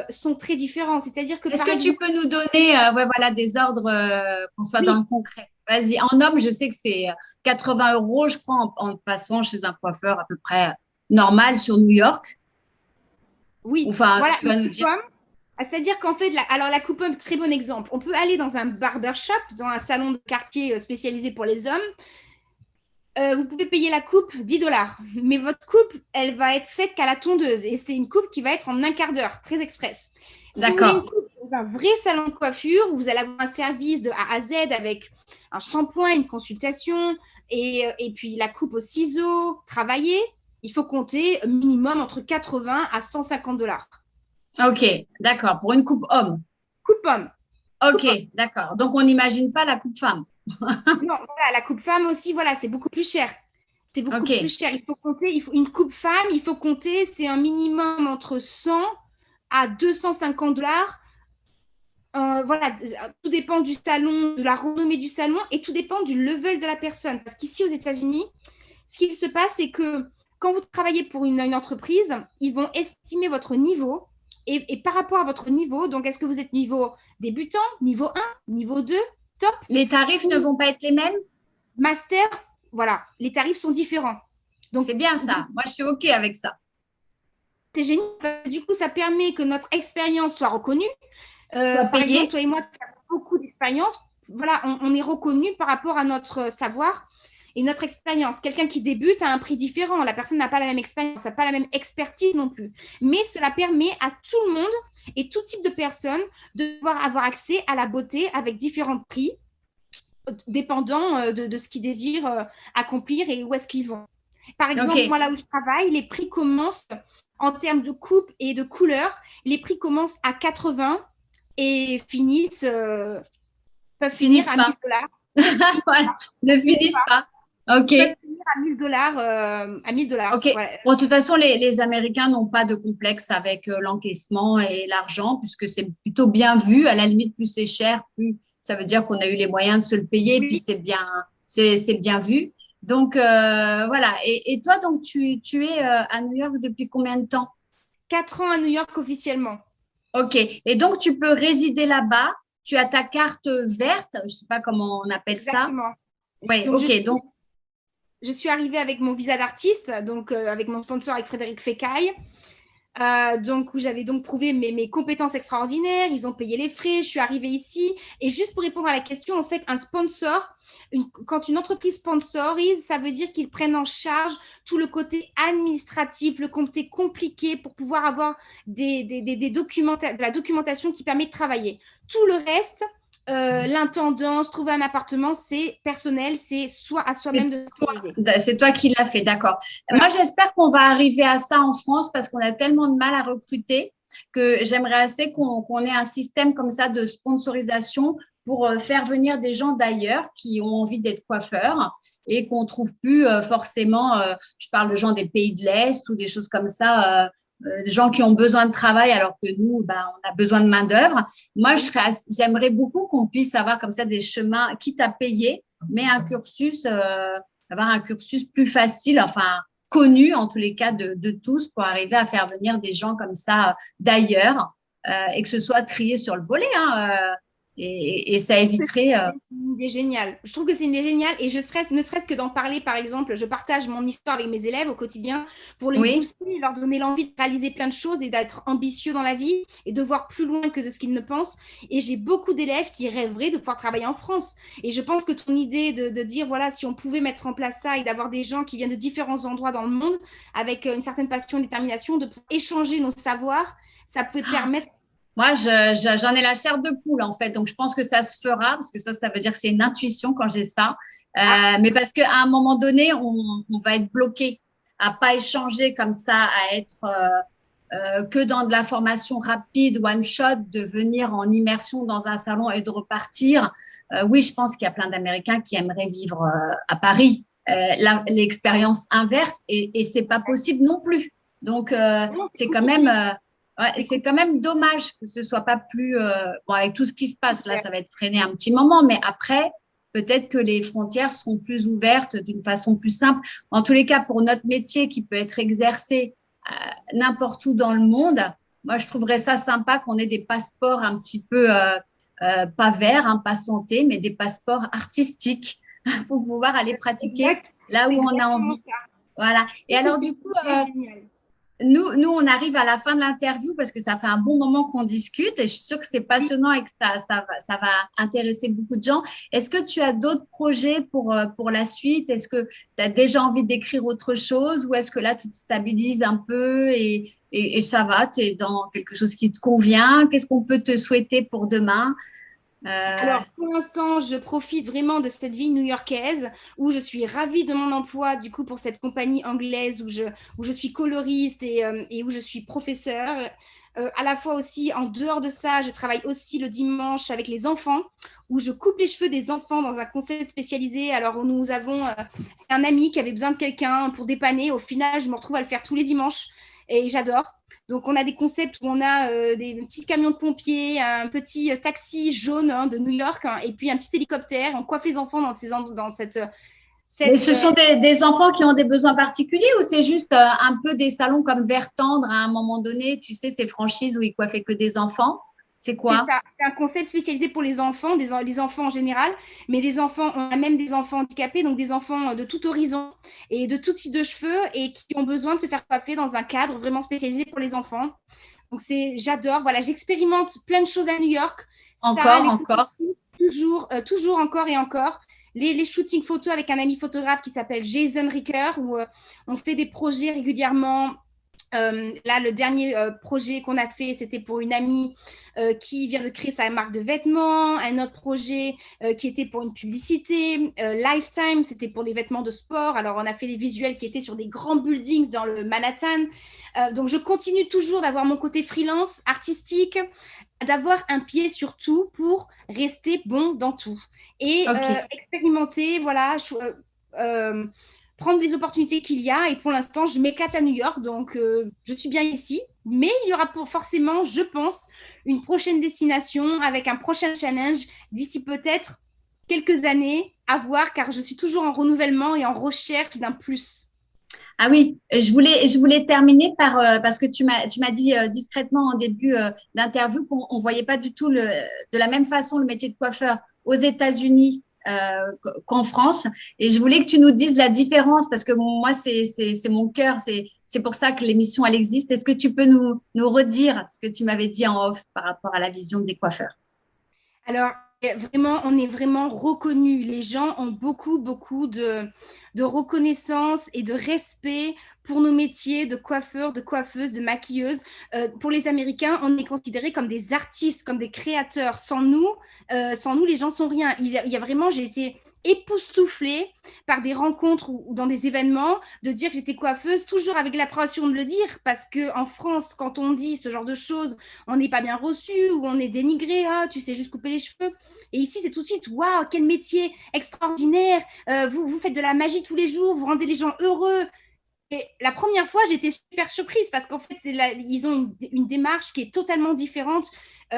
sont très différents. C'est-à-dire que, Est-ce par que tu exemple, peux nous donner ouais, voilà, des ordres qu'on soit dans oui, le concret? Vas-y. En homme, je sais que c'est 80 euros, je crois, en passant chez un coiffeur à peu près normal sur New York. oui, Enfin, voilà, tu une vas nous coupe dire. pomme. C'est-à-dire qu'en fait, alors la coupe pomme, très bon exemple. On peut aller dans un barbershop, dans un salon de quartier spécialisé pour les hommes. Vous pouvez payer la coupe 10 dollars. Mais votre coupe, elle va être faite qu'à la tondeuse. Et c'est une coupe qui va être en un quart d'heure, très express. Si vous voulez une D'accord. coupe dans un vrai salon de coiffure, où vous allez avoir un service de A à Z avec un shampoing, une consultation, et puis la coupe au ciseau, travaillée, il faut compter minimum entre 80 à 150 dollars. Ok, d'accord. Pour une coupe homme. Coupe pomme. Ok, Coupe pomme. d'accord. Donc, on n'imagine pas la coupe femme. Non, voilà, la coupe femme aussi, voilà, c'est beaucoup plus cher. C'est beaucoup plus Ok, cher. Il faut compter, une coupe femme, il faut compter, c'est un minimum entre 100 à 250 dollars. Voilà, tout dépend du salon, de la renommée du salon et tout dépend du level de la personne. Parce qu'ici aux États-Unis, ce qui se passe, c'est que quand vous travaillez pour une entreprise, ils vont estimer votre niveau et par rapport à votre niveau, donc est-ce que vous êtes niveau débutant, niveau 1, niveau 2, top les tarifs ne ou vont pas être les mêmes? master? Voilà, les tarifs sont différents. C'est Donc, bien ça. Moi, je suis ok avec ça. c'est génial. Du coup, ça permet que notre expérience soit reconnue. Soit Par exemple, payé. toi et moi, qui avons beaucoup d'expérience, voilà, on est reconnu par rapport à notre savoir et notre expérience. Quelqu'un qui débute a un prix différent. La personne n'a pas la même expérience, n'a pas la même expertise non plus. Mais cela permet à tout le monde et tout type de personnes de pouvoir avoir accès à la beauté avec différents prix, dépendant de ce qu'ils désirent accomplir et où est-ce qu'ils vont. Par exemple, Ok, moi, là où je travaille, les prix commencent en termes de coupe et de couleur. Les prix commencent à 80 et peuvent finir finissent à 1000 pas. dollars. Voilà, ne finissent pas. Ok, Peuvent finir à 1000 dollars. À 1000 dollars. ok. Voilà. Bon, de toute façon, les Américains n'ont pas de complexe avec l'encaissement et l'argent, puisque c'est plutôt bien vu. À la limite, plus c'est cher, plus ça veut dire qu'on a eu les moyens de se le payer, et puis Oui, c'est bien vu. Donc, voilà. Et toi, donc, tu es à New York depuis combien de temps? 4 ans à New York officiellement. Ok. Et donc, tu peux résider là-bas. Tu as ta carte verte, je ne sais pas comment on appelle ça. Exactement. Oui, Donc, ok. Donc, je suis arrivée avec mon visa d'artiste, donc avec mon sponsor, avec Frédéric Fécaille. Donc, où j'avais donc prouvé mes compétences extraordinaires, ils ont payé les frais, je suis arrivée ici. Et juste pour répondre à la question, en fait, un sponsor, quand une entreprise sponsorise, ça veut dire qu'ils prennent en charge tout le côté administratif, le côté compliqué pour pouvoir avoir de la documentation qui permet de travailler. Tout le reste, l'intendance, trouver un appartement, c'est personnel, c'est soit à c'est soi-même de toi, s'organiser. c'est toi qui l'as fait, d'accord. Moi, Voilà. j'espère qu'on va arriver à ça en France parce qu'on a tellement de mal à recruter que j'aimerais assez qu'on ait un système comme ça de sponsorisation pour faire venir des gens d'ailleurs qui ont envie d'être coiffeurs et qu'on trouve plus forcément, je parle de gens des pays de l'Est ou des choses comme ça, des gens qui ont besoin de travail alors que nous, ben, on a besoin de main-d'œuvre. Moi, Oui. j'aimerais beaucoup qu'on puisse avoir comme ça des chemins, quitte à payer, mais avoir un cursus plus facile, enfin connu en tous les cas de tous pour arriver à faire venir des gens comme ça d'ailleurs et que ce soit trié sur le volet. Hein. et ça éviterait. C'est une idée géniale. Je trouve que c'est une idée géniale et je stresse, ne serait-ce que d'en parler, par exemple, je partage mon histoire avec mes élèves au quotidien pour les Oui, booster, leur donner l'envie de réaliser plein de choses et d'être ambitieux dans la vie et de voir plus loin que de ce qu'ils ne pensent. Et j'ai beaucoup d'élèves qui rêveraient de pouvoir travailler en France. Et je pense que ton idée de dire, voilà, si on pouvait mettre en place ça et d'avoir des gens qui viennent de différents endroits dans le monde avec une certaine passion et détermination, de pouvoir échanger nos savoirs, ça pouvait permettre. moi, j'en ai la chair de poule, en fait. Donc, je pense que ça se fera, parce que ça veut dire que c'est une intuition quand j'ai ça. Ah, Mais parce qu'à un moment donné, on va être bloqué à pas échanger comme ça, à être que dans de la formation rapide, one shot, de venir en immersion dans un salon et de repartir. Oui, je pense qu'il y a plein d'Américains qui aimeraient vivre à Paris l'expérience inverse et c'est pas possible non plus. Donc, non, c'est c'est quand compliqué. même ouais, c'est quand même dommage que ce soit pas plus bon, avec tout ce qui se passe là, ça va être freiné un petit moment, mais après, peut-être que les frontières seront plus ouvertes d'une façon plus simple. En tous les cas, pour notre métier qui peut être exercé n'importe où dans le monde, moi, je trouverais ça sympa qu'on ait des passeports un petit peu pas verts, hein, pas santé, mais des passeports artistiques pour pouvoir aller pratiquer Exact, là c'est où on a exactement envie. ça. Voilà. Et Je trouve alors, que c'est du coup, une idée géniale. on arrive à la fin de l'interview parce que ça fait un bon moment qu'on discute et je suis sûre que c'est passionnant et que ça va intéresser beaucoup de gens. Est-ce que tu as d'autres projets pour la suite? Est-ce que tu as déjà envie d'écrire autre chose ou est-ce que là, tu te stabilises un peu et ça va, tu es dans quelque chose qui te convient? Qu'est-ce qu'on peut te souhaiter pour demain? Euh, Alors, pour l'instant, je profite vraiment de cette vie new-yorkaise où je suis ravie de mon emploi, du coup, pour cette compagnie anglaise où je suis coloriste et où je suis professeure. À la fois aussi, en dehors de ça, je travaille aussi le dimanche avec les enfants, où je coupe les cheveux des enfants dans un conseil spécialisé. Alors, nous avons, c'est un ami qui avait besoin de quelqu'un pour dépanner. Au final, je me retrouve à le faire tous les dimanches et j'adore. Donc, on a des concepts où on a des petits camions de pompiers, un petit taxi jaune de New York, hein, et puis un petit hélicoptère. On coiffe les enfants dans mais cette ce sont des enfants qui ont des besoins particuliers ou c'est juste un peu des salons comme Vert Tendre à un moment donné, tu sais, ces franchises où ils coiffaient que des enfants? C'est c'est quoi? ça, c'est un concept spécialisé pour les enfants, les enfants en général, mais des enfants, on a même des enfants handicapés, donc des enfants de tout horizon et de tout type de cheveux et qui ont besoin de se faire coiffer dans un cadre vraiment spécialisé pour les enfants. Donc j'adore, voilà, j'expérimente plein de choses à New York. Ça, Encore, les encore. photographies, toujours encore et encore. Les shootings photos avec un ami photographe qui s'appelle Jason Ricker, où on fait des projets régulièrement. Là, le dernier projet qu'on a fait, c'était pour une amie qui vient de créer sa marque de vêtements. Un autre projet qui était pour une publicité. Lifetime, c'était pour les vêtements de sport. Alors, on a fait des visuels qui étaient sur des grands buildings dans le Manhattan. Donc, je continue toujours d'avoir mon côté freelance, artistique, d'avoir un pied sur tout pour rester bon dans tout. Et Ok. expérimenter, voilà, prendre les opportunités qu'il y a. Et pour l'instant, je m'éclate à New York, donc je suis bien ici. Mais il y aura forcément, je pense, une prochaine destination avec un prochain challenge d'ici peut-être quelques années à voir, car je suis toujours en renouvellement et en recherche d'un plus. Ah oui, je voulais terminer parce que tu m'as dit discrètement en début d'interview qu'on ne voyait pas du tout de la même façon le métier de coiffeur aux États-Unis qu'en France. Et je voulais que tu nous dises la différence parce que moi, c'est mon cœur, c'est pour ça que l'émission, elle existe. Est-ce que tu peux nous redire ce que tu m'avais dit en off par rapport à la vision des coiffeurs? Alors, vraiment, on est vraiment reconnus. Les gens ont beaucoup de reconnaissance et de respect pour nos métiers de coiffeurs, de coiffeuses, de maquilleuses. Pour les Américains, on est considérés comme des artistes, comme des créateurs. Sans nous, les gens sont rien. Il y a vraiment, j'ai été époustouflée par des rencontres ou dans des événements de dire que j'étais coiffeuse, toujours avec l'appréhension de le dire, parce que en France, quand on dit ce genre de choses, on n'est pas bien reçu ou on est dénigré. Ah, tu sais juste couper les cheveux. Et ici, c'est tout de suite, waouh, quel métier extraordinaire. Vous faites de la magie tous les jours, vous rendez les gens heureux. Et la première fois, j'étais super surprise parce qu'en fait, ils ont une démarche qui est totalement différente,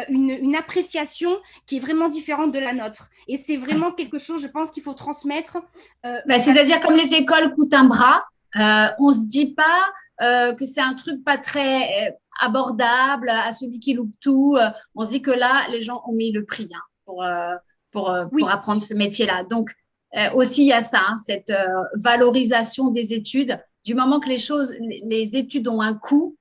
une appréciation qui est vraiment différente de la nôtre. Et c'est vraiment quelque chose, je pense, qu'il faut transmettre. Ben, Parce que c'est-à-dire comme les écoles coûtent un bras, on se dit pas que c'est un truc pas très abordable à celui qui loupe tout. On se dit que là, les gens ont mis le prix, hein. Oui, pour apprendre ce métier-là. Donc, aussi, il y a ça, hein, cette valorisation des études. Du moment que les études ont un coût,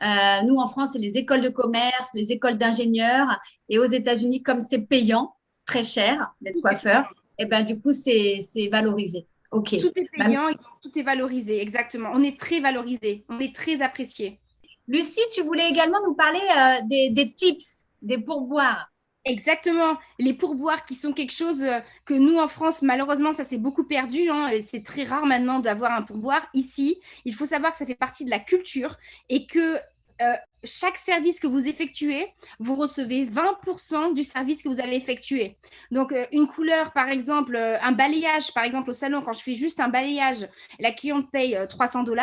nous, en France, c'est les écoles de commerce, les écoles d'ingénieurs. Et aux États-Unis, comme c'est payant, très cher d'être coiffeur, et ben, du coup, c'est valorisé. OK. tout est Ben, payant et tout est valorisé, exactement. On est très valorisé, on est très apprécié. Lucie, tu voulais également nous parler des tips, des pourboires. Exactement, les pourboires qui sont quelque chose que nous en France, malheureusement, ça s'est beaucoup perdu, hein, et c'est très rare maintenant d'avoir un pourboire. Ici, il faut savoir que ça fait partie de la culture et que euh, chaque service que vous effectuez, vous recevez 20% du service que vous avez effectué. Donc, une couleur, par exemple, un balayage, par exemple, au salon, quand je fais juste un balayage, la cliente paye 300 $,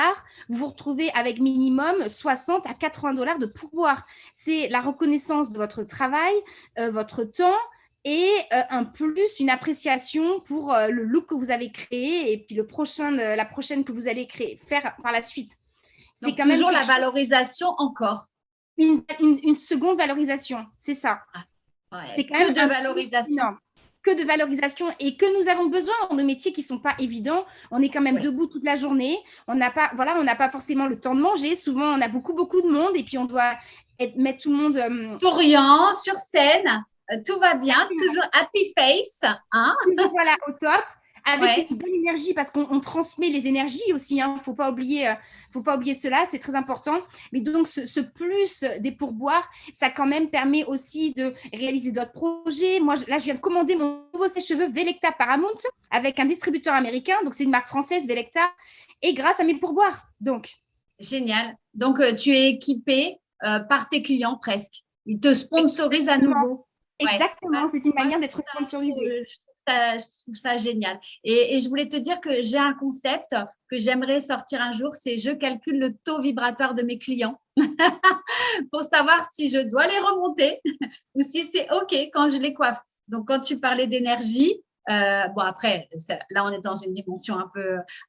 vous vous retrouvez avec minimum 60 à 80 $ de pourboire. C'est la reconnaissance de votre travail, votre temps et un plus, une appréciation pour le look que vous avez créé et puis la prochaine que vous allez faire par la suite. C'est Donc, quand même toujours la valorisation encore. une seconde valorisation, c'est ça. Ah, ouais. C'est quand Que même de un plus valorisation. énorme. Que de valorisation et que nous avons besoin dans nos métiers qui ne sont pas évidents. On est quand même Oui. debout toute la journée. On n'a pas, voilà, on n'a pas forcément le temps de manger. Souvent, on a beaucoup, beaucoup de monde et puis on doit mettre tout le monde Souriant, sur scène, tout va bien, toujours happy face. Hein? toujours voilà, au top, avec Ouais. une bonne énergie, parce qu'on transmet les énergies aussi. Hein, faut pas oublier cela, c'est très important. Mais donc, ce plus des pourboires, ça quand même permet aussi de réaliser d'autres projets. Moi, là, je viens de commander mon nouveau sèche-cheveux Velecta Paramount avec un distributeur américain. Donc, c'est une marque française, Velecta, et grâce à mes pourboires. Donc, Génial. Donc, tu es équipé par tes clients presque. Ils te sponsorisent à exactement, nouveau. Ouais. exactement, c'est une Moi, manière d'être sponsorisé. je trouve ça génial. Et je voulais te dire que j'ai un concept que j'aimerais sortir un jour, c'est je calcule le taux vibratoire de mes clients pour savoir si je dois les remonter ou si c'est OK quand je les coiffe. Donc, quand tu parlais d'énergie, bon, après, là, on est dans une dimension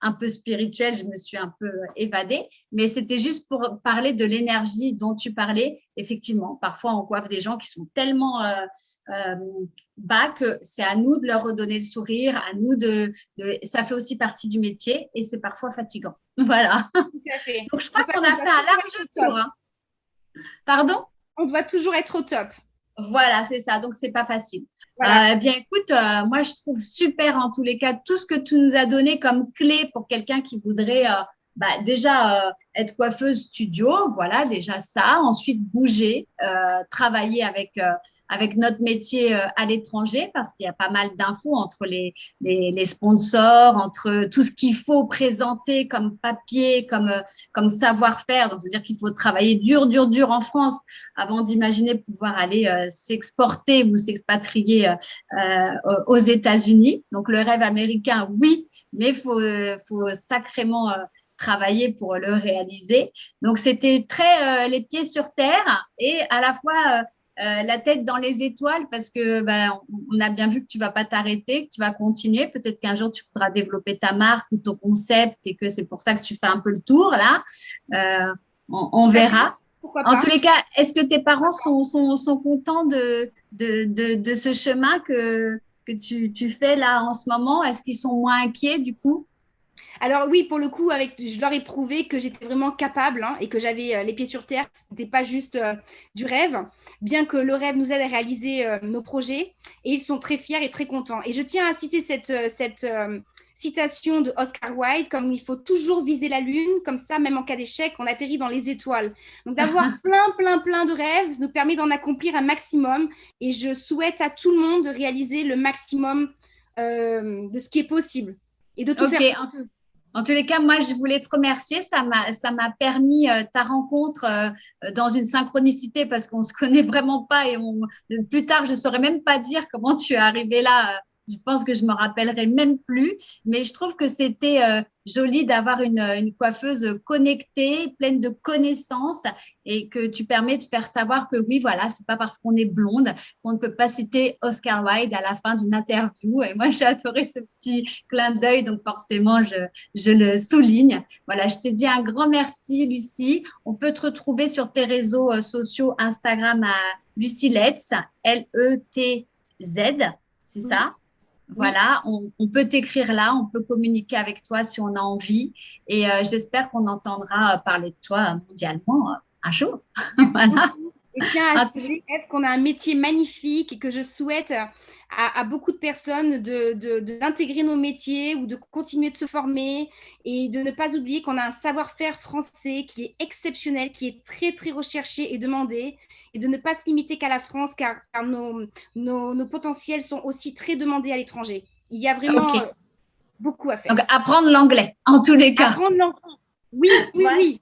un peu spirituelle, je me suis un peu évadée, mais c'était juste pour parler de l'énergie dont tu parlais. Effectivement, parfois, on coiffe des gens qui sont tellement euh, bas que c'est à nous de leur redonner le sourire, à nous ça fait aussi partie du métier et c'est parfois fatigant. Voilà. Tout à fait. Donc, je C'est crois pour ça qu'on qu'on a doit fait un toujours large être au top. tour. Hein. Pardon? On doit toujours être au top. Voilà, c'est ça. Donc, c'est pas facile. Voilà. Bien, écoute, moi, je trouve super en tous les cas tout ce que tu nous as donné comme clé pour quelqu'un qui voudrait déjà être coiffeuse studio. Voilà, déjà ça. Ensuite, bouger, travailler avec notre métier à l'étranger parce qu'il y a pas mal d'infos entre les sponsors, entre tout ce qu'il faut présenter comme papier, comme savoir-faire. Donc, c'est-à-dire qu'il faut travailler dur, dur, dur en France avant d'imaginer pouvoir aller s'exporter ou s'expatrier aux États-Unis. Donc, le rêve américain, oui, mais faut sacrément travailler pour le réaliser. Donc, c'était très les pieds sur terre et à la fois la tête dans les étoiles parce que on a bien vu que tu vas pas t'arrêter, que tu vas continuer. Peut-être qu'un jour, tu voudras développer ta marque ou ton concept et que c'est pour ça que tu fais un peu le tour là. On Tout à fait. verra. Pourquoi En tous pas? les cas, est-ce que tes parents sont contents de ce chemin que tu fais là en ce moment? Est-ce qu'ils sont moins inquiets du coup? Alors oui, pour le coup, je leur ai prouvé que j'étais vraiment capable, hein, et que j'avais les pieds sur terre. Ce n'était pas juste du rêve, bien que le rêve nous aide à réaliser nos projets. Et ils sont très fiers et très contents. Et je tiens à citer cette citation de Oscar Wilde, comme il faut toujours viser la lune, comme ça, même en cas d'échec, on atterrit dans les étoiles. Donc d'avoir plein, plein, plein de rêves nous permet d'en accomplir un maximum. Et je souhaite à tout le monde de réaliser le maximum de ce qui est possible et de tout Ok, faire. en tous les cas, moi, je voulais te remercier. Ça m'a permis ta rencontre dans une synchronicité parce qu'on ne se connaît vraiment pas et plus tard, je ne saurais même pas dire comment tu es arrivé là. Je pense que je me rappellerai même plus, mais je trouve que c'était joli d'avoir une coiffeuse connectée, pleine de connaissances et que tu permets de faire savoir que oui, voilà, c'est pas parce qu'on est blonde qu'on ne peut pas citer Oscar Wilde à la fin d'une interview. Et moi, j'ai adoré ce petit clin d'œil, donc forcément, je le souligne. Voilà, je te dis un grand merci, Lucie. On peut te retrouver sur tes réseaux sociaux Instagram à Lucie Letts, Letts. c'est Oui, ça? oui. Voilà, on peut t'écrire là, on peut communiquer avec toi si on a envie. Et j'espère qu'on entendra parler de toi mondialement un jour. Merci Voilà. beaucoup. Et je tiens à Ah, ajouter, Eve, qu'on a un métier magnifique et que je souhaite à beaucoup de personnes d'intégrer nos métiers ou de continuer de se former et de ne pas oublier qu'on a un savoir-faire français qui est exceptionnel, qui est très, très recherché et demandé et de ne pas se limiter qu'à la France car nos potentiels sont aussi très demandés à l'étranger. Il y a vraiment ok. beaucoup à Donc, faire. apprendre l'anglais, en tous les cas. Apprendre l'anglais. Oui, oui, Ouais. oui.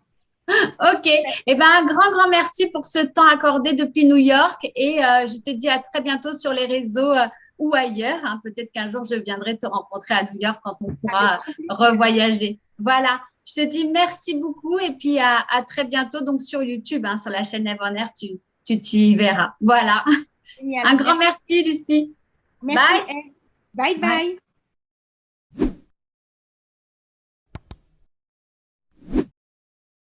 Ok. Eh ben, un grand, grand merci pour ce temps accordé depuis New York. Et je te dis à très bientôt sur les réseaux ou ailleurs, hein. Peut-être qu'un jour, je viendrai te rencontrer à New York quand on Avec pourra grand plaisir. revoyager. Voilà. Je te dis merci beaucoup et puis à très bientôt. Donc, sur YouTube, hein, sur la chaîne Eve on Air, tu t'y verras. Voilà. Génial. Un grand Merci. merci, Lucie. Merci, Bye. Eve. Bye Bye. bye.